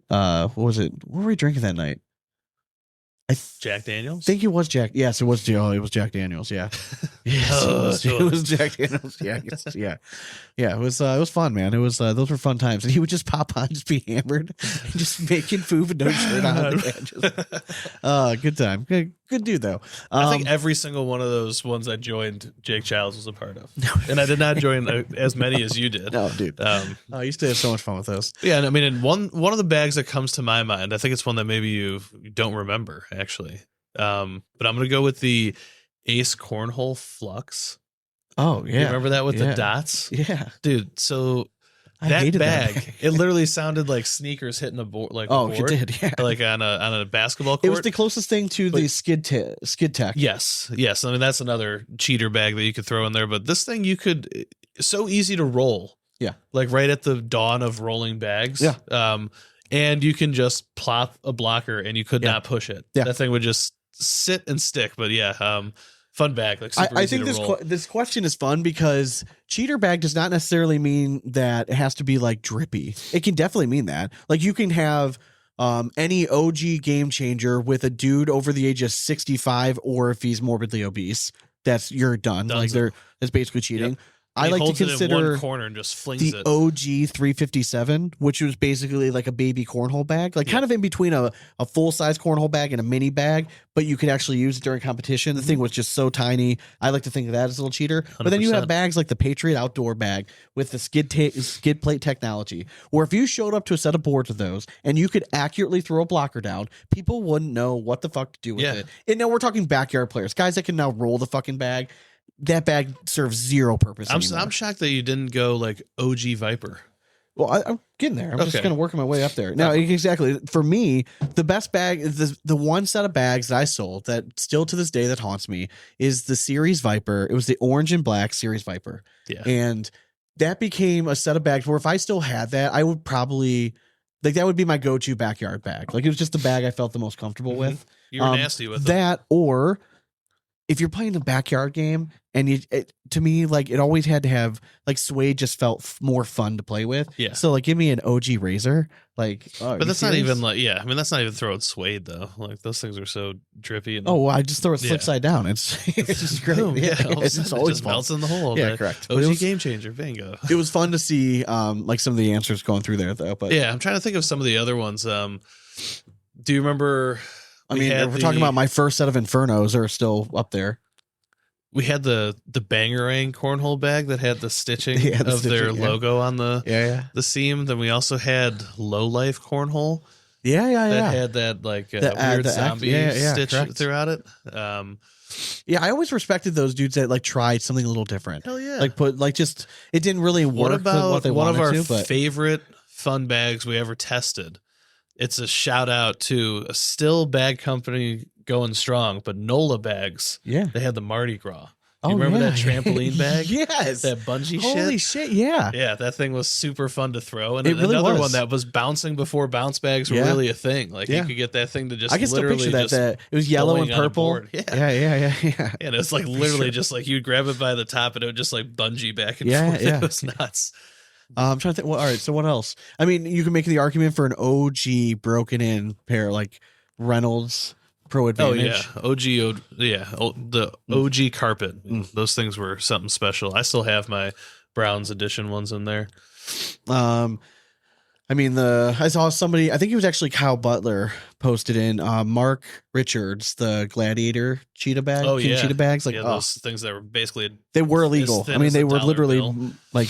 what was it? What were we drinking that night? Jack Daniels? think it was Jack. Yes, it was. Oh, it was Jack Daniels. Yeah, yes, it was Jack Daniels. Yeah, yeah. It was fun, man. It was those were fun times. And he would just pop on, just be hammered, and just making food with no shirt on. Just, good time. Good dude though. I think every single one of those ones I joined, Jake Childs was a part of, and I did not join as many as you did. No, dude. I used to have so much fun with those. Yeah, and I mean, and one of the bags that comes to my mind, I think it's one that maybe you don't remember actually. But I'm gonna go with the Ace Cornhole Flux. Oh yeah, You remember that with Yeah. the dots? Yeah, Dude, so I that hated bag, that bag. it literally sounded like sneakers hitting a board, like Oh, a board, it did. Yeah, like on a basketball court. it was the closest thing to the skid tech. Yes. I mean, that's another cheater bag that you could throw in there. But this thing, you could so easy to roll. Yeah. Like right at the dawn of rolling bags. Yeah. And you can just plop a blocker and you could Yeah. not push it. Yeah. That thing would just sit and stick. But yeah, fun bag. Like super I easy think to roll. this question is fun because cheater bag does not necessarily mean that it has to be like drippy. It can definitely mean that. Like you can have any OG game changer with a dude over the age of 65, or if he's morbidly obese, you're done. Like that's basically cheating. Yep. I He like to holds it in consider one corner and just flings the it. OG 357, which was basically like a baby cornhole bag, like kind of in between a full size cornhole bag and a mini bag, but you could actually use it during competition. The thing was just so tiny. I like to think of that as a little cheater. But then you have 100%. bags like the Patriot Outdoor bag with the skid plate technology, where if you showed up to a set of boards with those and you could accurately throw a blocker down, people wouldn't know what the fuck to do with it. And now we're talking backyard players, guys that can now roll the fucking bag. That bag serves zero purpose anymore. I'm shocked that you didn't go like OG Viper. Well, I'm getting there. I'm just Okay. kind of working my way up there. Now, exactly. For me, the best bag, the one set of bags that I sold that still to this day that haunts me is the Series Viper. It was the orange and black Series Viper. Yeah. And that became a set of bags where if I still had that, I would probably, like, that would be my go-to backyard bag. Like, it was just the bag I felt the most comfortable with. You were nasty with it. that. Or if you're playing a backyard game, and to me, like, it always had to have, like, suede just felt more fun to play with. Yeah. So, like, give me an OG Razor. Like, But that's not even like, yeah. I mean, that's not even throwing suede though. Like those things are so drippy. And Oh, well, I just throw it Yeah. slick side down. It's just great. boom, Yeah, all of a it's sudden always it just fun. melts in the hole. Yeah, That correct. OG But it was- game changer, bingo. It was fun to see, like, some of the answers going through there, though. But Yeah, I'm trying to think of some of the other ones. Do you remember? I mean, if we're talking about my first set of Infernos are still up there. We had the Bangarang cornhole bag that had the stitching Yeah, the of their stitching, yeah. logo on Yeah, the seam. Then we also had Low Life cornhole yeah, that had that like weird zombie stitch correct. throughout it. Yeah, I always respected those dudes that like tried something a little different. Hell yeah! Like it didn't really work. What with about what they one of wanted our to, but favorite fun bags we ever tested? It's a shout out to a still bag company going strong, but NOLA bags. yeah. They had the Mardi Gras. You remember that trampoline bag? Yes. That bungee Holy shit, yeah. Yeah, that thing was super fun to throw. And It really another was. one that was bouncing before bounce bags were Yeah. really a thing. Like Yeah. you could get that thing to just I can still literally picture that. just That it was yellow and going on a purple. board. Yeah. Yeah. And it's like literally just like you'd grab it by the top and it would just like bungee back and Yeah, forth. yeah. It was nuts. I'm trying to think. Well, all right. So what else? I mean, you can make the argument for an OG broken in pair like Reynolds Pro Advantage. Oh yeah, the OG carpet. Those things were something special. I still have my Browns edition ones in there. I mean, I saw somebody, I think it was actually Kyle Butler posted in Mark Richards, the Gladiator cheetah bag. Oh King yeah, cheetah bags. Like, yeah, those things that were basically they were illegal. thin I mean, as they a were dollar literally bill. like,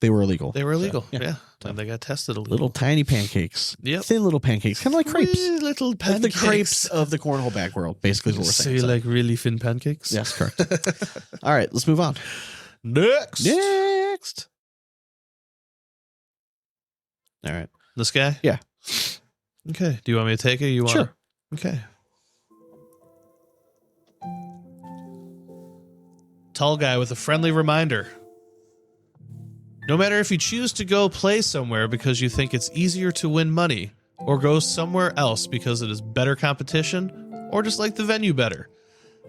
they were illegal. They were illegal. So, Yeah. And they got tested a Little tiny pancakes. Yep. Thin little pancakes. Kind of like crepes. Wee little Like pancakes. the crepes of the cornhole bag world, basically is what we're So saying. you So- like really thin pancakes? yes, correct. All right, let's move on. Next. Next. All right. This guy? Yeah. Okay. Do you want me to take it? You want Sure. Okay. Tall Guy with a friendly reminder. No matter if you choose to go play somewhere because you think it's easier to win money, or go somewhere else because it is better competition, or just like the venue better,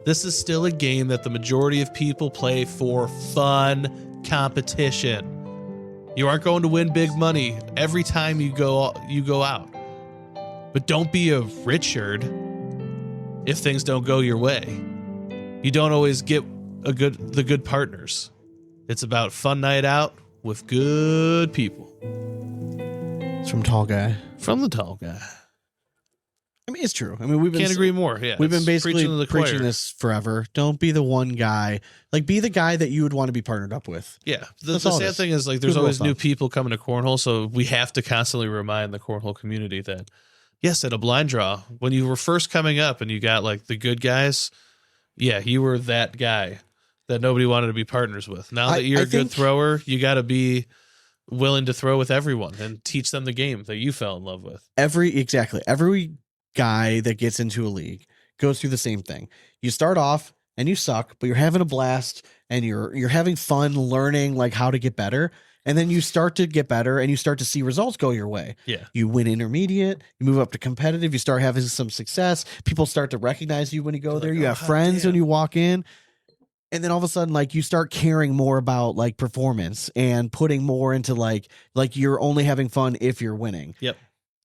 this is still a game that the majority of people play for fun competition. You aren't going to win big money every time you go out. But don't be a Richard if things don't go your way. You don't always get the good partners. It's about fun night out with good people. It's from Tall Guy. From the Tall Guy. I mean, it's true. I mean, Can't agree more. Yeah, we've been it's basically preaching to the preaching choir. this forever. Don't be the one guy. Like, be the guy that you would want to be partnered up with. Yeah. The That's all it sad is. thing is, like, there's Good rule always of new thumb. people coming to Cornhole, so we have to constantly remind the Cornhole community that, yes, at a blind draw, when you were first coming up and you got, like, the good guys, yeah, you were that guy that nobody wanted to be partners with. Now that you're a good thrower, you got to be willing to throw with everyone and teach them the game that you fell in love with. Every guy that gets into a league goes through the same thing. You start off and you suck, but you're having a blast and you're having fun learning like how to get better. And then you start to get better and you start to see results go your way. Yeah. You win intermediate, you move up to competitive, you start having some success. People start to recognize you when you go there. like, You oh, have hot friends damn. when you walk in. And then all of a sudden, like, you start caring more about like performance and putting more into like you're only having fun if you're winning. Yep.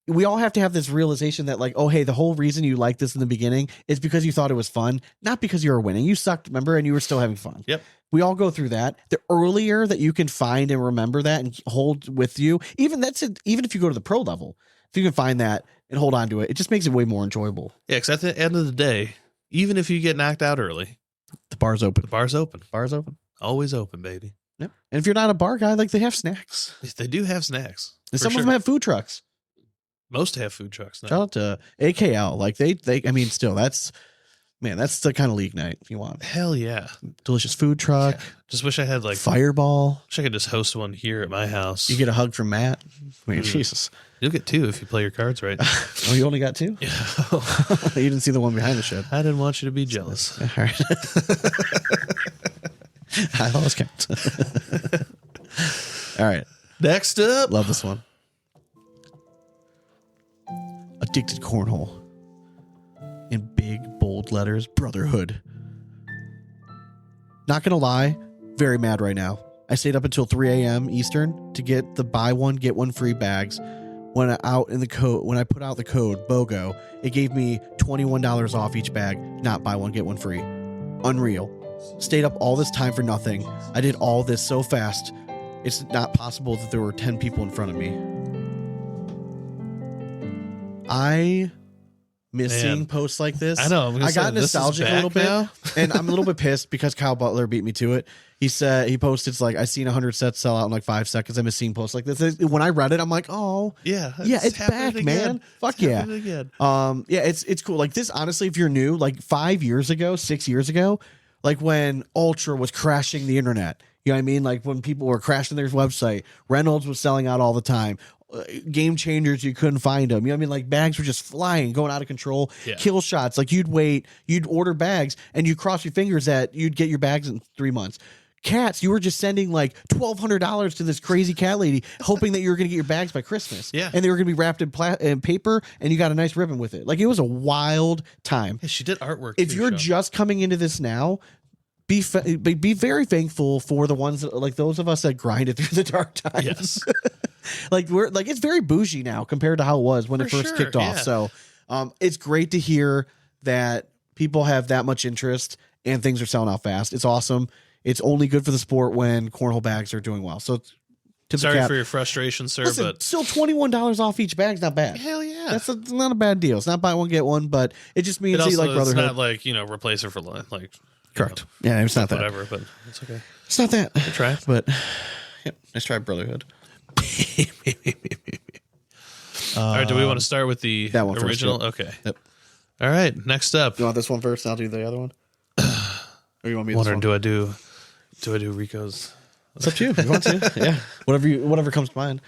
We all have to have this realization that, like, oh, hey, the whole reason you liked this in the beginning is because you thought it was fun, not because you were winning. You sucked, remember, and you were still having fun. Yep. We all go through that. The earlier that you can find and remember that and hold with you, even if you go to the pro level, if you can find that and hold on to it, it just makes it way more enjoyable. Yeah, because at the end of the day, even if you get knocked out early, The bar's open. the bar's open. Bar's open. Always open, baby. Yep. And if you're not a bar guy, like, they have snacks. They do have snacks. And for some sure. of them have food trucks. Most have food trucks now. Shout out to AKL. Like, they I mean, still, that's the kind of league night you want. Hell yeah. Delicious food truck, Just wish I had like fireball. wish I could just host one here at my house. You get a hug from Matt. I mean, Mm. Jesus. You'll get two if you play your cards right. Oh, you only got two? Yeah. You didn't see the one behind the shed. I didn't want you to be jealous. All right. I lost count. All right. Next up. Love this one. Addicted Cornhole. In big, bold letters, Brotherhood. Not going to lie, very mad right now. I stayed up until 3 a.m. Eastern to get the buy one, get one free bags. When I put out the code BOGO, it gave me $21 off each bag, not buy one, get one free. Unreal. Stayed up all this time for nothing. I did all this so fast. It's not possible that there were 10 people in front of me. I miss Man. seeing posts like this. I know. I'm gonna I got say, this is nostalgic a little back bit, now? and I'm a little bit pissed because Kyle Butler beat me to it. He said he posted, it's like, I seen 100 sets sell out in like 5 seconds. I miss seeing posts like this. When I read it, I'm like, oh Yeah. yeah, it's back, happening man. again. Fuck It's yeah. happening again. Yeah, it's cool. Like this, honestly, if you're new, like 5 years ago, 6 years ago, like when Ultra was crashing the internet, you know what I mean? Like when people were crashing their website, Reynolds was selling out all the time. Game changers, you couldn't find them. You know what I mean? Like bags were just flying, going out of control. Yeah. Kill shots. Like you'd order bags and you cross your fingers that you'd get your bags in 3 months. Cats, you were just sending like $1,200 to this crazy cat lady, hoping that you were going to get your bags by Christmas. Yeah. And they were going to be wrapped in paper, and you got a nice ribbon with it. Like it was a wild time. Yeah, she did artwork. If too, you're Sean. just coming into this now, be very thankful for the ones that, like those of us that grinded through the dark times. Yes. Like we're like, it's very bougie now compared to how it was when it For first sure, kicked off. yeah. So it's great to hear that people have that much interest and things are selling out fast. It's awesome. It's only good for the sport when cornhole bags are doing well. So tip the Sorry cap. for your frustration, sir, Listen, but still $21 off each bag's not bad. hell yeah. That's not a bad deal. It's not buy one get one, but it just means it also, you like it's Brotherhood. not like, replace her for like Correct. Yeah, it's not that. whatever, but it's okay. It's not that. Good try. But yeah, nice try, Brotherhood. All right, do we want to start with the that one first, original? yep. Okay. Yep. All right, next up. You want this one first? I'll do the other one. Or you want me? Wondering, This one? do I do Rico's? It's up to you. If you want to? Yeah. Whatever comes to mind.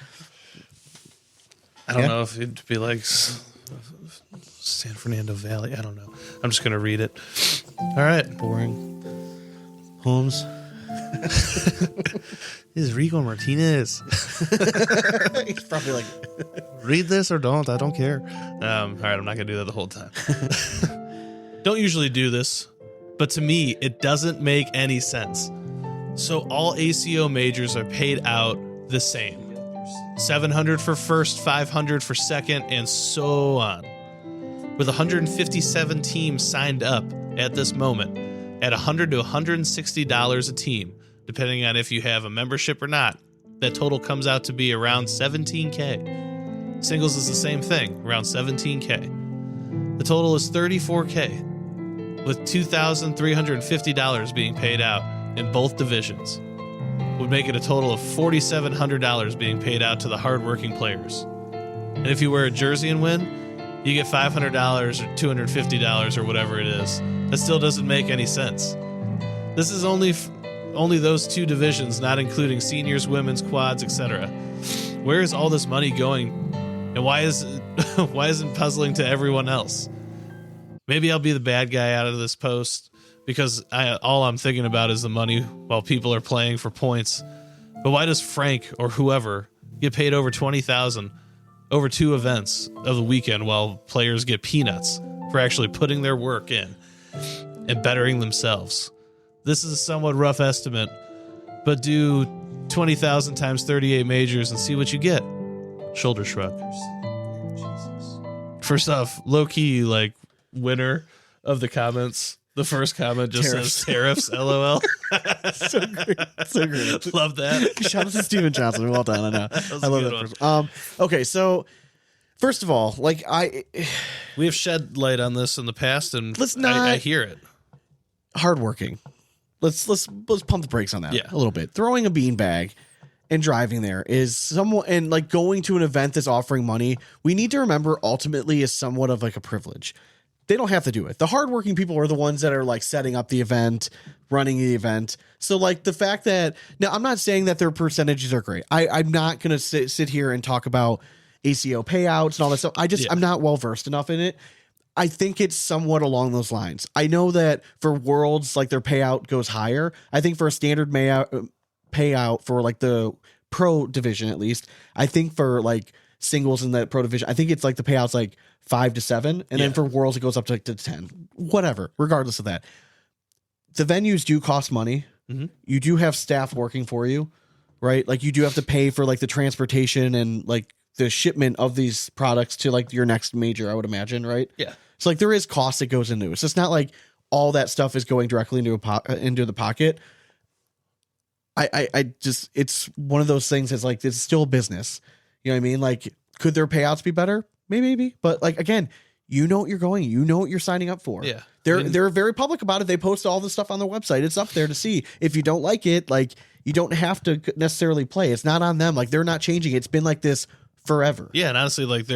I don't Yeah. know if it'd be like San Fernando Valley. I don't know. I'm just gonna read it. All right. Boring. Holmes. This is Rico Martinez. He's probably like, Read this or don't. I don't care. All right, I'm not going to do that the whole time. Don't usually do this, but to me, it doesn't make any sense. So all ACO majors are paid out the same. 700 for first, 500 for second, and so on. With 157 teams signed up at this moment at $100 to $160 a team, depending on if you have a membership or not, that total comes out to be around $17K. Singles is the same thing, around $17K. The total is $34K, with $2,350 being paid out in both divisions. Would make it a total of $4,700 being paid out to the hardworking players. And if you wear a jersey and win, you get $500 or $250 or whatever it is. That still doesn't make any sense. This is only those two divisions, not including seniors, women's, quads, etc. Where is all this money going, and why isn't puzzling to everyone else? Maybe I'll be the bad guy out of this post because all I'm thinking about is the money while people are playing for points. But why does Frank or whoever get paid over $20,000 over 2 events of the weekend while players get peanuts for actually putting their work in and bettering themselves? This is a somewhat rough estimate, but do 20,000 times 38 majors and see what you get. Shoulder shrug. First off, low-key, like, winner of the comments. The first comment just says tariffs, LOL. so great. So great. Love that. Shout out to Steven Johnson. Well done. I know. That I love good that. one. Okay, so first of all, like We have shed light on this in the past, and Let's not- I hear it. hardworking. Let's pump the brakes on that Yeah. a little bit. Throwing a beanbag and driving there is somewhat, and like going to an event that's offering money, we need to remember ultimately is somewhat of like a privilege. They don't have to do it. The hardworking people are the ones that are like setting up the event, running the event. So like the fact that now I'm not saying that their percentages are great. I'm not going to sit here and talk about ACO payouts and all that stuff. I'm not well versed enough in it. I think it's somewhat along those lines. I know that for Worlds, like their payout goes higher. I think for a standard payout for like the pro division, at least, I think for like singles in that pro division, I think it's like the payouts like 5 to 7, and then for Worlds it goes up to 10. Whatever. Regardless of that, the venues do cost money. Mm-hmm. You do have staff working for you, right? Like you do have to pay for like the transportation and like the shipment of these products to like your next major, I would imagine, right? Yeah. So like there is cost that goes into it. So it's not like all that stuff is going directly into the pocket. I just, it's one of those things that's like, it's still a business. You know what I mean? Like, could their payouts be better? Maybe. But like, again, you know what you're going, you know what you're signing up for. Yeah. They're very public about it. They post all the stuff on their website. It's up there to see. If you don't like it, like you don't have to necessarily play. It's not on them. Like they're not changing. It's been like this forever. Yeah. And honestly, like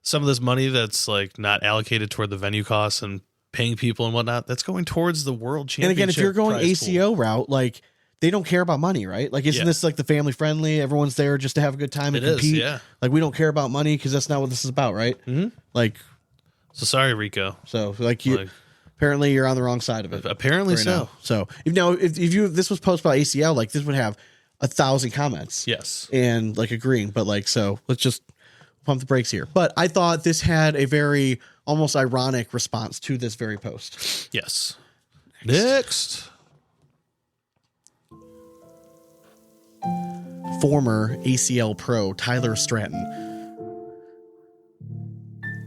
some of this money that's like not allocated toward the venue costs and paying people and whatnot, that's going towards the world championship. And again, if you're going prize ACO pool. route, like they don't care about money, right? Like, isn't this like the family friendly? Everyone's there just to have a good time and compete. Yeah. Like, we don't care about money because that's not what this is about, right? Mm-hmm. Like, so sorry, Rico. So like apparently you're on the wrong side of it. Apparently right so. Now. So if this was posted by ACL, like this would have 1,000 comments. Yes. And like agreeing, but like, so let's just pump the brakes here. But I thought this had a very almost ironic response to this very post. Yes. Next. Former ACL pro Tyler Stratton.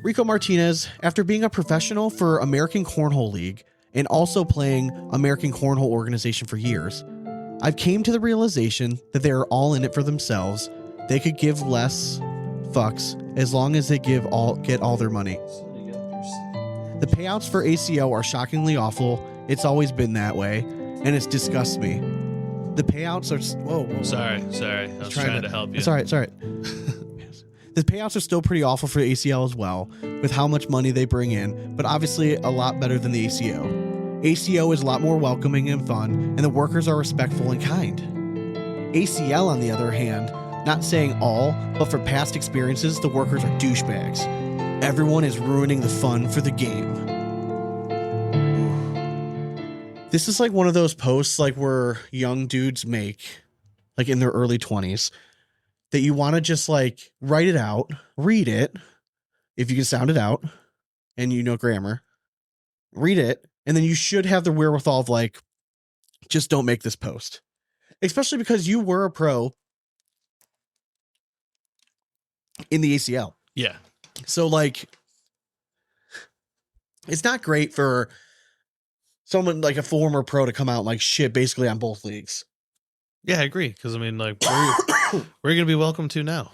Rico Martinez, after being a professional for American Cornhole League and also playing American Cornhole Organization for years, I've came to the realization that they are all in it for themselves. They could give less fucks as long as they get all their money. The payouts for ACO are shockingly awful. It's always been that way, and it disgusts me. The payouts are... Whoa. Sorry. I was trying to help you. It's all right. The payouts are still pretty awful for the ACL as well, with how much money they bring in, but obviously a lot better than the ACO. ACO is a lot more welcoming and fun, and the workers are respectful and kind. ACL, on the other hand, not saying all, but for past experiences, the workers are douchebags. Everyone is ruining the fun for the game. This is like one of those posts like where young dudes make like in their early 20s that you want to just like write it out, read it if you can sound it out and you know grammar, read it, and then you should have the wherewithal of like, just don't make this post. Especially because you were a pro in the ACL. Yeah. So like, it's not great for someone like a former pro to come out like shit basically on both leagues. Yeah, I agree. Because I mean, like, where are you going to be welcome to now?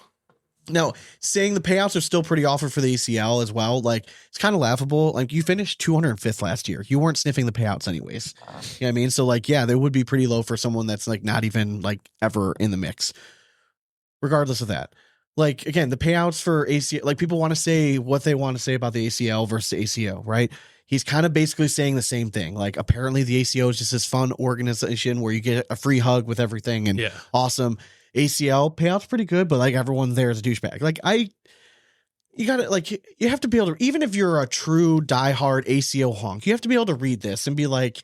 No, saying the payouts are still pretty awful for the ACL as well. Like, it's kind of laughable. Like, you finished 205th last year. You weren't sniffing the payouts anyways. You know what I mean? So like, yeah, they would be pretty low for someone that's like not even like ever in the mix. Regardless of that. Like, again, the payouts for ACL, like people want to say what they want to say about the ACL versus the ACO, right? He's kind of basically saying the same thing. Like, apparently the ACO is just this fun organization where you get a free hug with everything and awesome. ACL payout's pretty good, but like everyone there is a douchebag. Like you gotta like, you have to be able to, even if you're a true diehard ACO honk, you have to be able to read this and be like,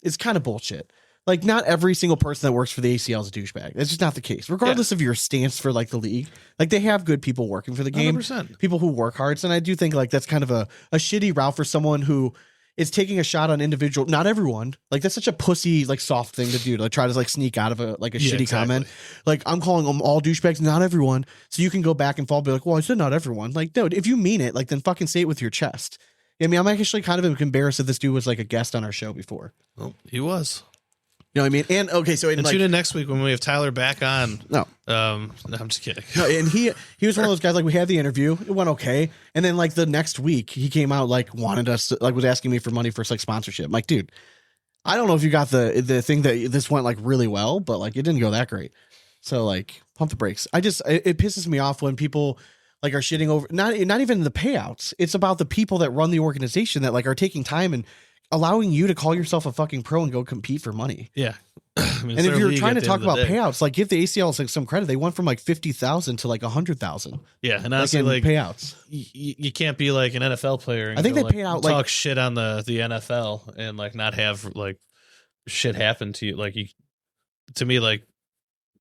it's kind of bullshit. Like, not every single person that works for the ACL is a douchebag. That's just not the case. Regardless of your stance for like the league, like they have good people working for the game, 100%. People who work hard. And I do think like that's kind of a shitty route for someone who is taking a shot on individual. Not everyone. Like, that's such a pussy like soft thing to do to like try to like sneak out of a shitty comment. Like, I'm calling them all douchebags, not everyone. So you can go back and fall, be like, well, I said not everyone. Like, no, if you mean it, like then fucking say it with your chest. I mean, I'm actually kind of embarrassed that this dude was like a guest on our show before. Well, he was. You know what I mean? And okay, so and like, tune in next week when we have Tyler back on. No, no, I'm just kidding. No, and he was one of those guys. Like, we had the interview, it went okay, and then like the next week he came out like wanted us to, like was asking me for money for like sponsorship. I'm like, dude, I don't know if you got the thing that this went like really well, but like it didn't go that great. So like, pump the brakes. It pisses me off when people like are shitting over not even the payouts. It's about the people that run the organization that like are taking time and allowing you to call yourself a fucking pro and go compete for money. Yeah. I mean, and if you're trying to talk about payouts, like give the ACL like some credit. They went from like 50,000 to like 100,000. Yeah. And honestly, like payouts, you can't be like an NFL player. And I think they pay out talk shit on the NFL and like not have like shit happen to you. Like to me, like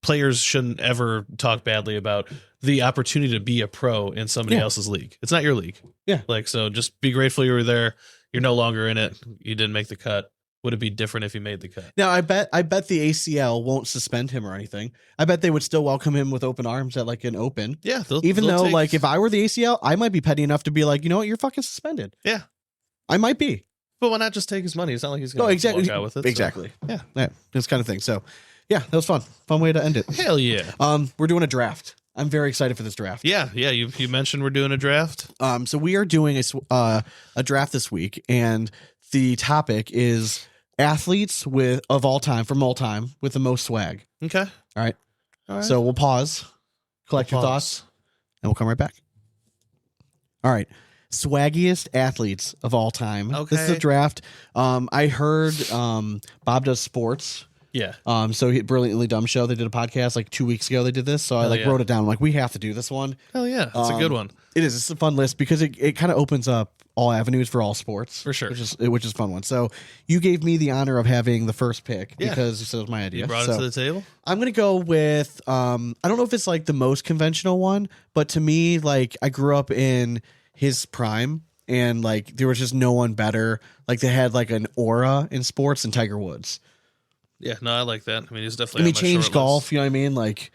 players shouldn't ever talk badly about the opportunity to be a pro in somebody else's league. It's not your league. Yeah. Like, so just be grateful you were there. You're no longer in it. You didn't make the cut. Would it be different if you made the cut? Now, I bet the ACL won't suspend him or anything. I bet they would still welcome him with open arms at like an open. Yeah. Even though like if I were the ACL, I might be petty enough to be like, you know what, you're fucking suspended. Yeah. I might be. But why not just take his money? It's not like he's going to walk out with it. Exactly. So. Yeah. This kind of thing. So yeah, that was fun. Fun way to end it. Hell yeah. We're doing a draft. I'm very excited for this draft. Yeah. You mentioned we're doing a draft. So we are doing a draft this week, and the topic is athletes of all time with the most swag. Okay. All right. So we'll pause, collect your thoughts, and we'll come right back. All right. Swaggiest athletes of all time. Okay. This is a draft. I heard Bob Does Sports. Yeah. So Brilliantly Dumb Show, they did a podcast like 2 weeks ago. They did this. So I wrote it down. I'm like, we have to do this one. Hell yeah. It's a good one. It is. It's a fun list because it kind of opens up all avenues for all sports. For sure. Which is a fun one. So you gave me the honor of having the first pick because you said it was my idea. You brought it to the table? I'm going to go with, I don't know if it's like the most conventional one, but to me, like I grew up in his prime and like there was just no one better. Like they had like an aura in sports than Tiger Woods. Yeah, no, I like that. I mean, he's definitely. He changed golf. You know what I mean? Like,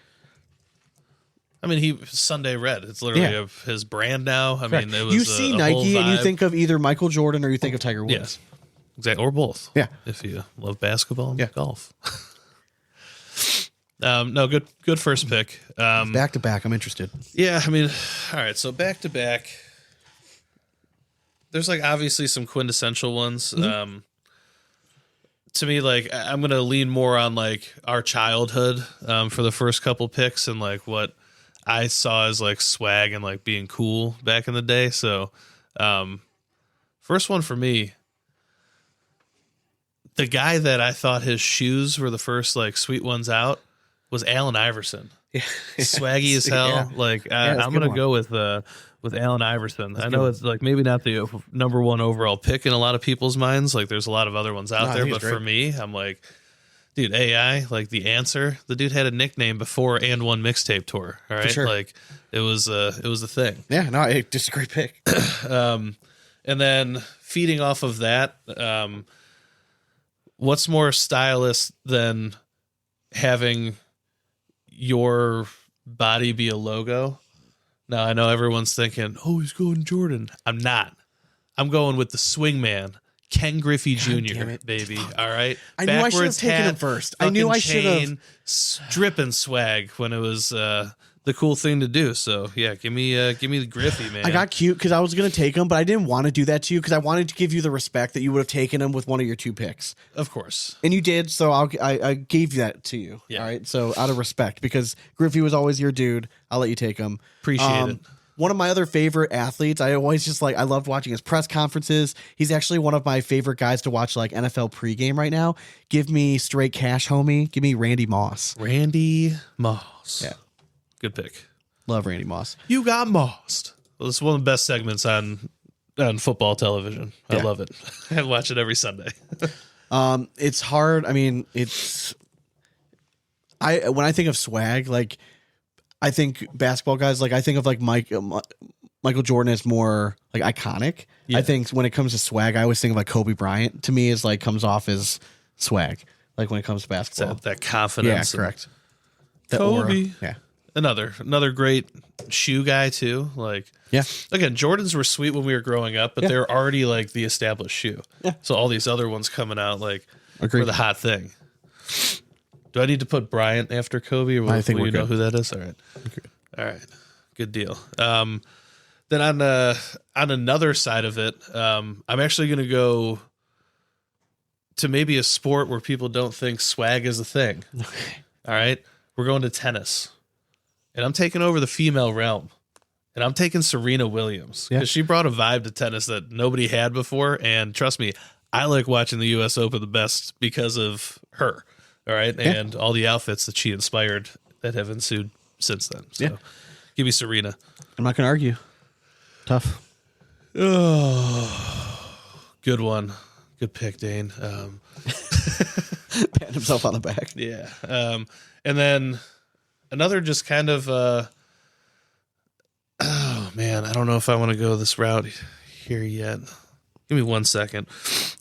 I mean, he Sunday Red. It's literally his brand now. I mean, it was you see Nike and you think of either Michael Jordan or you think of Tiger Woods. Yeah, exactly, or both. Yeah, if you love basketball and golf. No, good first pick. Back to back. I'm interested. Yeah, I mean, all right. So back to back. There's like obviously some quintessential ones. Mm-hmm. To me, like I'm gonna lean more on like our childhood for the first couple picks and like what I saw as like swag and like being cool back in the day. So first one for me, the guy that I thought his shoes were the first like sweet ones out was Allen Iverson. Yeah. Swaggy as hell. Yeah. Like I'm gonna go with with Allen Iverson. I know it's like maybe not the number one overall pick in a lot of people's minds. Like there's a lot of other ones out there, but for me, I'm like, dude, AI, like the answer. The dude had a nickname before and one mixtape tour. All right, sure. like it was a thing. Yeah, no, just a great pick. And then feeding off of that, what's more stylish than having your body be a logo? Now, I know everyone's thinking, oh, he's going Jordan. I'm not. I'm going with the swingman, Ken Griffey Jr., baby. All right? I knew I should have taken him first. I knew I should have. Dripping swag when it was the cool thing to do. So, yeah, give me the Griffey, man. I got cute because I was going to take him, but I didn't want to do that to you because I wanted to give you the respect that you would have taken him with one of your 2 picks. Of course. And you did, so I gave that to you. Yeah. All right, so out of respect, because Griffey was always your dude, I'll let you take him. Appreciate it. One of my other favorite athletes, I always just I loved watching his press conferences. He's actually one of my favorite guys to watch like NFL pregame right now. Give me straight cash, homie. Give me Randy Moss. Randy Moss. Yeah. Good pick. Love Randy Moss. You got mossed. Well, it's one of the best segments on football television. I love it. I watch it every Sunday. It's hard. I mean, when I think of swag, like I think basketball guys, like I think of like Michael Jordan is more like iconic. Yeah. I think when it comes to swag, I always think of like Kobe Bryant. To me, is like comes off as swag. Like when it comes to basketball, That confidence. Yeah, correct. That Kobe. aura. Yeah. Another great shoe guy too. Like, Yeah. again, Jordans were sweet when we were growing up, but Yeah. they're already like the established shoe. Yeah. So all these other ones coming out like Agreed. were the hot thing. Do I need to put Bryant after Kobe, or I think will we're you know good. who that is? All right, all right, good deal. Then on another side of it, I'm actually going to go to maybe a sport where people don't think swag is a thing. Okay. All right, we're going to tennis. And I'm taking over the female realm. And I'm taking Serena Williams. Because she brought a vibe to tennis that nobody had before. And trust me, I like watching the U.S. Open the best because of her. All right? Yeah. And all the outfits that she inspired that have ensued since then. So give me Serena. I'm not gonna argue. Tough. Oh, good one. Good pick, Dane. Patting himself on the back. Yeah. And then another just kind of oh man, I don't know if I want to go this route here yet. Give me 1 second.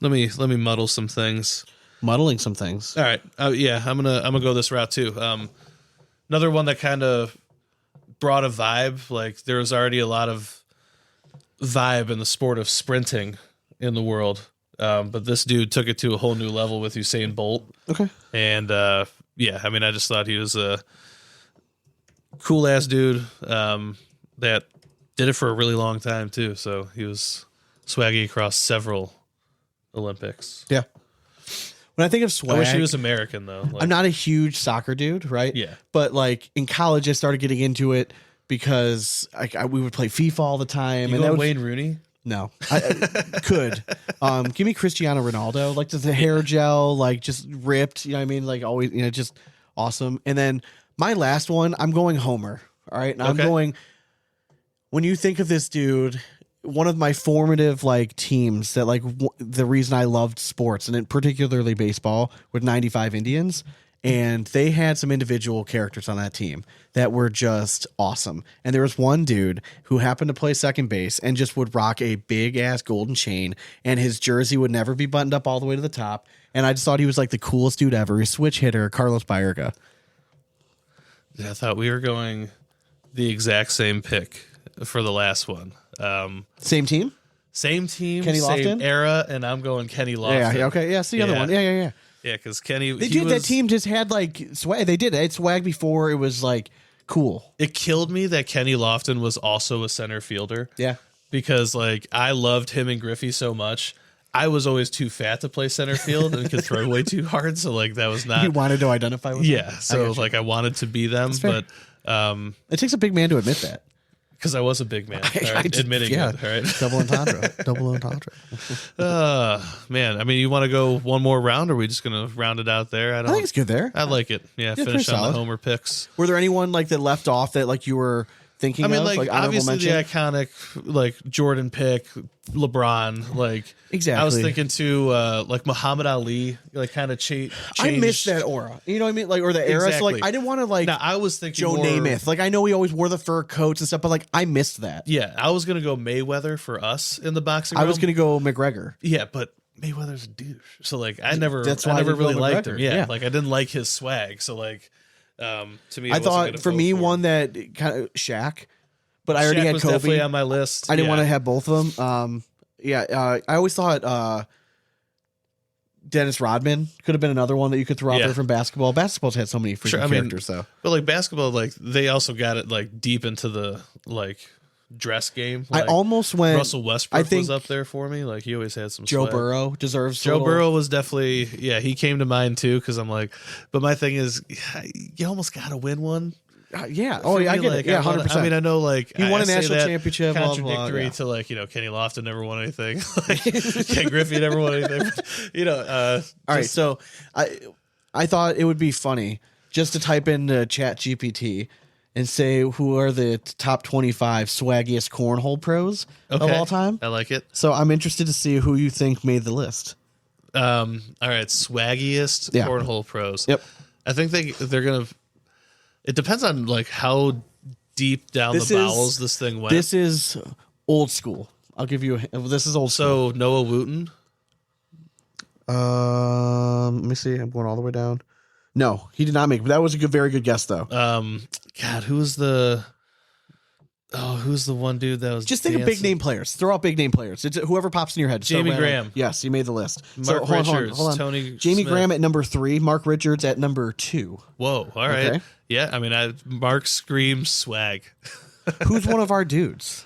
Let me muddle some things. Muddling some things. All right. Yeah, I'm gonna go this route too. Another one that kind of brought a vibe. Like there was already a lot of vibe in the sport of sprinting in the world. But this dude took it to a whole new level with Usain Bolt. Okay. And yeah, I mean, I just thought he was a cool ass dude that did it for a really long time too. So he was swaggy across several Olympics. Yeah. When I think of swag, I wish he was American though. Like, I'm not a huge soccer dude, right? Yeah. But like in college, I started getting into it because we would play FIFA all the time. You And going that was, Wayne Rooney? No, I could. Give me Cristiano Ronaldo, like just the hair gel, like just ripped. You know what I mean? Like always, just awesome. And then my last one, I'm going Homer. All right, and I'm going. When you think of this dude, one of my formative like teams that like the reason I loved sports and particularly baseball with 95 Indians. And they had some individual characters on that team that were just awesome. And there was one dude who happened to play second base and just would rock a big ass golden chain, and his jersey would never be buttoned up all the way to the top. And I just thought he was like the coolest dude ever. He's switch hitter, Carlos Baerga. Yeah, I thought we were going the exact same pick for the last one. Same team? Same team, Kenny same Lofton? era, and I'm going Kenny Lofton. Yeah, okay. Yeah, it's the other Yeah. one. Yeah. Yeah, because Kenny, That team just had like swag. They did. They had swag before it was like cool. It killed me that Kenny Lofton was also a center fielder. Yeah. Because like I loved him and Griffey so much. I was always too fat to play center field and could throw way too hard. So like that was not. You wanted to identify with them? Yeah. So like I wanted to be them, fair. but It takes a big man to admit that. because I was a big man, all right? just- Admitting yeah. it. All right. Double entendre. Double entendre. Man, I mean, you want to go one more round, or are we just gonna round it out there? I think it's good there. I like it. Yeah, pretty finish on solid. the Homer picks. Were there anyone like that left off that like you were thinking I mean, of, like honorable obviously the mention. iconic like Jordan pick, LeBron, like Exactly. I was thinking too, like Muhammad Ali, like kind of I miss that aura. You know what I mean? Like, or the era. So like, Exactly. I didn't want to like Now I was thinking Joe more, Namath. Like, I know he always wore the fur coats and stuff, but like, I missed that. Yeah, I was gonna go Mayweather for us in the boxing. I was realm. gonna go McGregor. Yeah, but Mayweather's a douche. So like, I never why I never didn't go really liked him. McGregor. Yeah, Yeah. like I didn't like his swag. So like, to me, I thought for me one that kind of Shaq, but I already Shaq had was Kobe. definitely on my list. I didn't Yeah. want to have both of them. I always thought Dennis Rodman could have been another one that you could throw out Yeah. there from basketball. Basketball's had so many freaking Sure, I mean, characters, though. But like basketball, like they also got it like deep into the like dress game. I Like, almost went. Russell Westbrook I think was up there for me. Like he always had some Joe swag. Burrow deserves. a Joe little- Burrow was definitely, yeah, he came to mind too because I'm like, but my thing is, you almost got to win one. Yeah. Oh, yeah. I For me, get like, it. Yeah, I wanna- 100%. I mean, I know like He won I a say national that championship, blah, blah, blah, contradictory yeah. to like Kenny Lofton never won anything. Like Ken Griffey never won anything. But, All right, so I thought it would be funny just to type in ChatGPT and say who are the top 25 swaggiest cornhole pros of all time. I like it. So I'm interested to see who you think made the list. All right, swaggiest Yeah. cornhole pros. Yep. I think they're gonna. It depends on like how deep down This the is- bowels this thing went. This is old school. I'll give you this is old school. So Noah Wooten. Let me see. I'm going all the way down. No, he did not make it. That was a very good guess though. God, who's the one dude that was Just think of big dancing? name players. Throw out big name players. It's whoever pops in your head. Just Jamie start rattling. Graham. Yes, he made the list. Mark Richards, Tony Jamie Smith. Graham at number 3. Mark Richards at number 2. Whoa! All right. Okay. Yeah, I mean, Mark screams swag. Who's one of our dudes?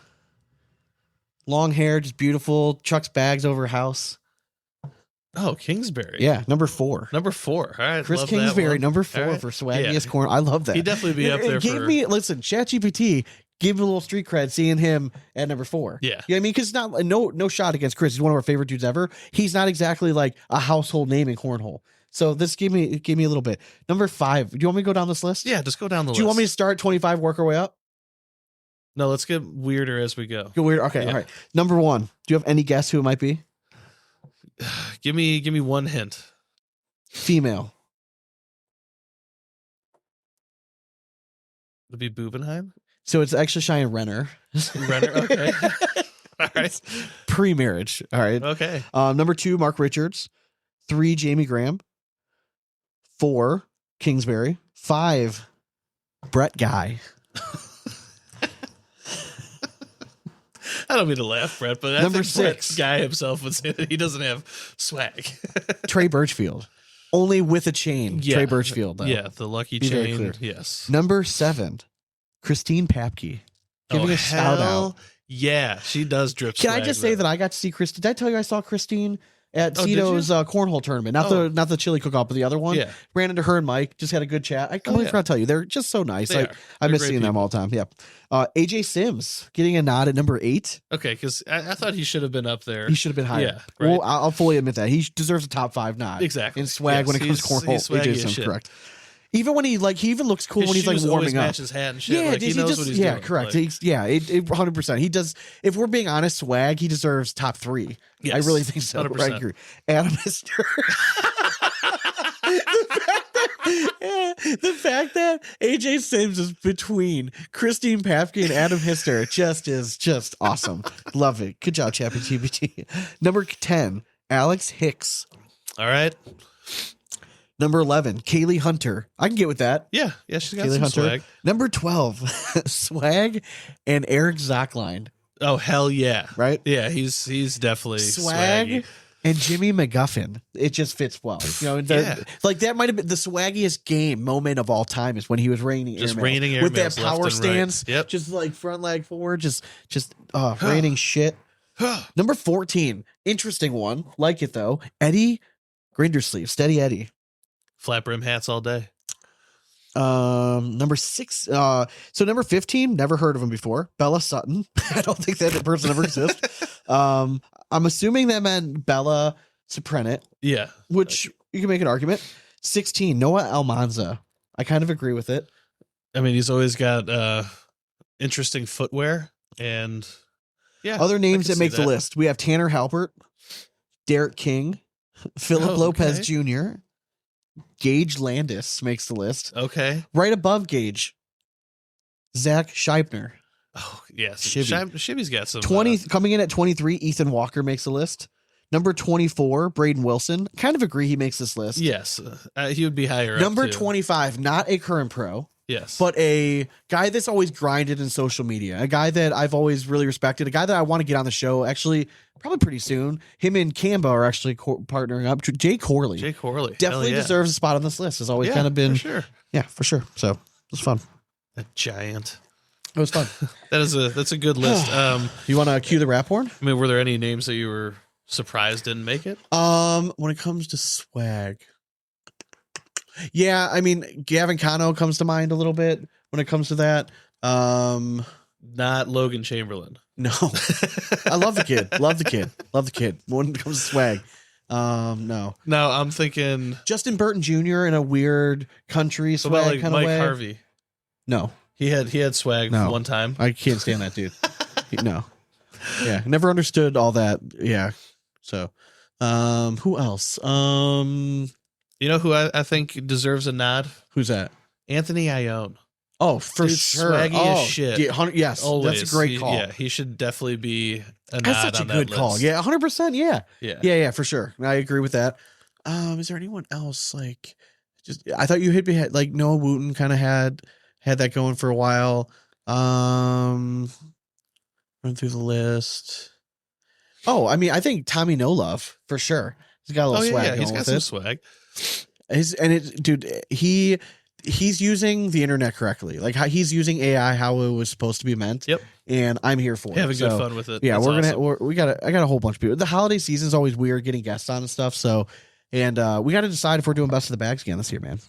Long hair, just beautiful. Chucks bags over house. Oh, Kingsbury. Yeah, number 4. Number 4. All right. Chris love that Kingsbury, one. number 4 All right. for swaggiest Yeah. corn. I love that. He'd definitely be up there It gave for- me, listen, ChatGPT gave me a little street cred seeing him at number 4. Yeah. You know what I mean? Because not no shot against Chris. He's one of our favorite dudes ever. He's not exactly like a household name in cornhole. So this gave me a little bit. Number 5. Do you want me to go down this list? Yeah, just go down the list. Do you want me to start at 25, work our way up? No, let's get weirder as we go. Go weird. Okay, Yeah. all right. Number 1. Do you have any guess who it might be? Give me one hint. Female. Would it be Bubenheim? So it's actually Cheyenne Renner. Renner. Okay. All right. Pre-marriage. All right. Okay. Number 2, Mark Richards. 3, Jamie Graham. 4, Kingsbury. 5, Brett Guy. I don't mean to laugh, Brett, but I Number think Brett 6. Guy himself would say that he doesn't have swag. Trey Birchfield. Only with a chain. Yeah. Trey Birchfield, though. Yeah, the lucky Be very chain. clear. Yes. Number 7, Christine Papke. Giving a shout out. Yeah, she does drip. Can I swag, just say though. that I got to see Christine? Did I tell you I saw Christine at Oh, did Cito's cornhole tournament? Not the chili cook-off, but the other one. Yeah. Ran into her and Mike. Just had a good chat. I completely yeah. forgot to tell you. They're just so nice. They Like are. I They're miss great seeing them people. all the time. Yeah. AJ Sims getting a nod at number 8. Okay, because I thought he should have been up there. He should have been higher. Yeah, right. Well, I'll fully admit that. He deserves a top 5 nod. Exactly. In swag Yes, when it comes to he's cornhole. swaggy AJ as Sims, shit. correct. Even when he even looks cool His when he's like shoes always warming up. match his hat and shit. Yeah, like, he knows what he's doing. correct. Like, He's, 100%. He does. If we're being honest, swag, he deserves top 3. Yes, I really think so. 100%. I agree. Adam Mister. The fact that AJ Sims is between Christine Papke and Adam Hister is just awesome. Love it. Good job, ChatGPT. Number 10, Alex Hicks. all right. Number 11, Kaylee Hunter. I can get with that. Yeah, she's got Kaylee some Hunter. swag. Number 12, Swag and Eric Zockline. Oh hell yeah! Right? Yeah, he's definitely Swag swaggy. and Jimmy McGuffin. It just fits well. You know, Yeah. like that might have been the swaggiest game moment of all time is when he was raining Just airmails. raining with that airmails left power and right. stance. Yep. Just like front leg forward, just raining shit. Number 14, interesting one. Like it though. Eddie Grindersleeve, Steady Eddie. Flat brim hats all day. Number 6. So number 15, never heard of him before. Bella Sutton. I don't think that person ever exists. I'm assuming that meant Bella Soprenet, Yeah, which you can make an argument. 16, Noah Almanza. I kind of agree with it. I mean he's always got interesting footwear. And yeah, Other I names can that see make the list. We have Tanner Halpert, Derek King, Philip Lopez Jr., Gage Landis makes the list. Okay. Right above Gage, Zach Scheibner. Oh, yes. Shibby. Shibby's got some 20 coming in at 23, Ethan Walker makes the list. Number 24, Braden Wilson. Kind of agree he makes this list. Yes. He would be higher up, Number too. 25, not a current pro. Yes. But a guy that's always grinded in social media, a guy that I've always really respected, a guy that I want to get on the show actually probably pretty soon. Him and Camba are actually partnering up. Jay Corley. Definitely deserves a spot on this list. Has always kind of been. For sure. Yeah, for sure. So it was fun. A giant. It was fun. That's a good list. You want to cue the rap horn? I mean, were there any names that you were surprised didn't make it? When it comes to swag. Yeah, I mean, Gavin Cano comes to mind a little bit when it comes to that. Not Logan Chamberlain. No. I love the kid. Love the kid. When it comes to swag. No. No, I'm thinking Justin Burton Jr. in a weird country what swag about like kind of Mike way. Harvey. No. He had swag No. one time. I can't stand that dude. No. Yeah. Never understood all that. Yeah. So who else? You know who I think deserves a nod? Who's that? Anthony Ione. Oh, for Dude, sure. swaggy as shit. Yeah, yes, Always. that's a great call. Yeah, he should definitely be a That's nod such a on good that call. list. Yeah, 100%. Yeah. Yeah. For sure. I agree with that. Is there anyone else like? Just I thought you hit like Noah Wooten kind of had that going for a while. Run through the list. Oh, I mean, I think Tommy No Love for sure. He's got a little swag. Yeah, he's going got with some it. swag. Dude, he's using the internet correctly. Like how he's using AI how it was supposed to be meant. Yep. And I'm here for it. Having good fun with it. Yeah, That's I got a whole bunch of people. The holiday season is always weird getting guests on and stuff. So, and we got to decide if we're doing best of the bags again this year, man.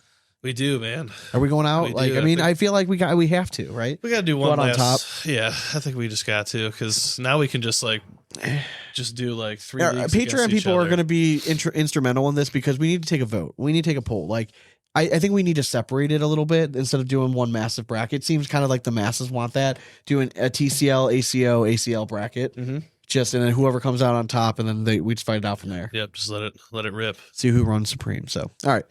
We do, man. Are we going out? We Like, do. I mean, I feel like we have to, right? We got to do Go one out on last. Yeah, I think we just got to because now we can just do like 3 leagues Patreon against each people are other. going to be instrumental in this because we need to take a vote. We need to take a poll. Like, I think we need to separate it a little bit instead of doing one massive bracket. It seems kind of like the masses want that. Doing a TCL, ACO, ACL bracket. Mm-hmm. Just and then whoever comes out on top, and then we just fight it out from there. Yep, just let it rip. See who runs supreme. So, all right,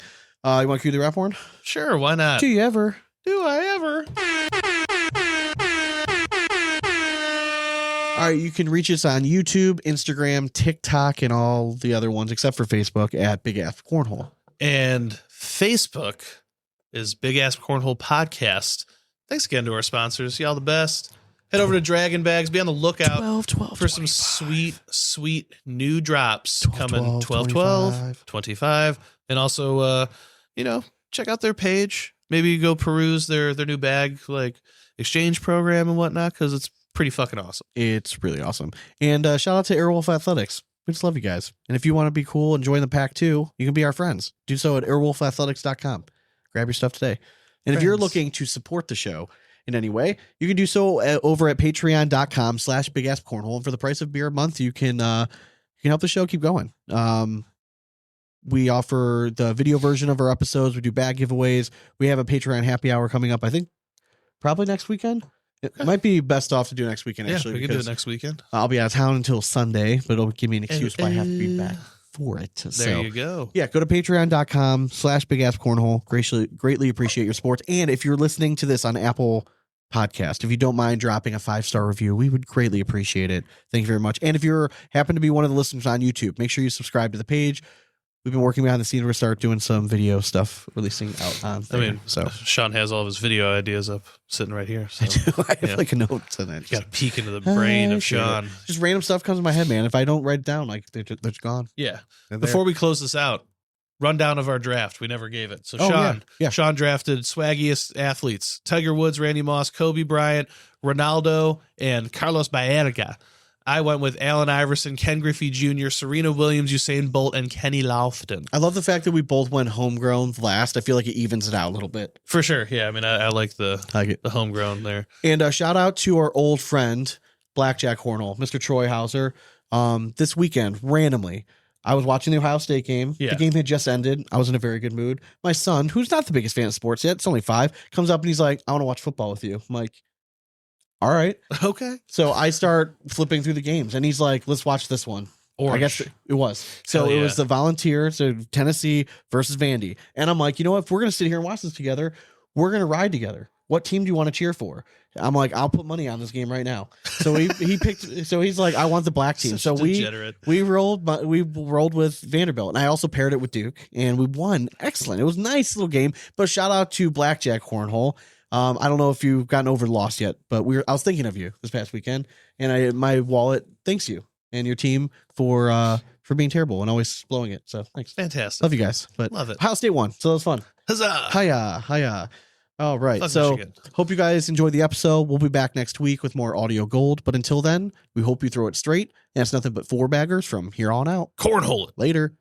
you want to cue the rap horn? Sure, why not? Do you ever? Do I ever? All right, you can reach us on YouTube, Instagram, TikTok, and all the other ones except for Facebook at Big Ass Cornhole. And Facebook is Big Ass Cornhole Podcast. Thanks again to our sponsors. Y'all the best. Head over to Draggin Bags. Be on the lookout 12, for some sweet new drops 12, coming 12, 25. 25. And also, check out their page. Maybe go peruse their new bag like exchange program and whatnot because it's pretty fucking awesome. It's really awesome. And shout out to Airwolf Athletics. We just love you guys. And if you want to be cool and join the pack too, you can be our friends. Do so at airwolfathletics.com. Grab your stuff today. And if you're looking to support the show in any way, you can do so over at patreon.com/bigasscornhole. And for the price of beer a month, you can help the show keep going. We offer the video version of our episodes. We do bag giveaways. We have a Patreon happy hour coming up, I think, probably next weekend. It might be best off to do next weekend, actually. We can do it next weekend. I'll be out of town until Sunday, but it'll give me an excuse why I have to be back for it. There you go. Yeah, go to patreon.com/bigasscornhole. Greatly appreciate your support. And if you're listening to this on Apple Podcast, if you don't mind dropping a 5-star review, we would greatly appreciate it. Thank you very much. And if you're happen to be one of the listeners on YouTube, make sure you subscribe to the page. We've been working behind the scenes. We're start doing some video stuff, releasing out on there. I mean, so Sean has all of his video ideas up sitting right here. So. I have like a note on that. You got to peek into the brain of Sean. Just random stuff comes in my head, man. If I don't write it down, like they're gone. Yeah. They're Before we close this out, rundown of our draft. We never gave it. So Sean, yeah. Sean drafted swaggiest athletes: Tiger Woods, Randy Moss, Kobe Bryant, Ronaldo, and Carlos Baerga. I went with Allen Iverson, Ken Griffey Jr., Serena Williams, Usain Bolt, and Kenny Lofton. I love the fact that we both went homegrown last. I feel like it evens it out a little bit. For sure. Yeah, I mean, I like the it. the homegrown there. And shout out to our old friend, Blackjack Cornhole, Mr. Troy Hauser. This weekend, randomly, I was watching the Ohio State game. Yeah. The game had just ended. I was in a very good mood. My son, who's not the biggest fan of sports yet, it's only 5, comes up and he's like, I want to watch football with you. I'm like, all right. Okay. So I start flipping through the games, and he's like, let's watch this one. Orange. I guess it was. So Hell it yeah. was the Volunteer, so Tennessee versus Vandy. And I'm like, you know what? If we're going to sit here and watch this together, we're going to ride together. What team do you want to cheer for? I'm like, I'll put money on this game right now. So he picked. So he's like, I want the black team. Such So a degenerate. we rolled with Vanderbilt, and I also paired it with Duke, and we won. Excellent. It was a nice little game. But shout out to Blackjack Cornhole. I don't know if you've gotten over the loss yet, but I was thinking of you this past weekend, and my wallet thanks you and your team for being terrible and always blowing it. So thanks. Fantastic. Love you guys. But Love it. Ohio State won, so that was fun. Huzzah. Hiya. All right. Fuck So Michigan. hope you guys enjoyed the episode. We'll be back next week with more audio gold. But until then, we hope you throw it straight. And it's nothing but 4 baggers from here on out. Cornhole it. Later.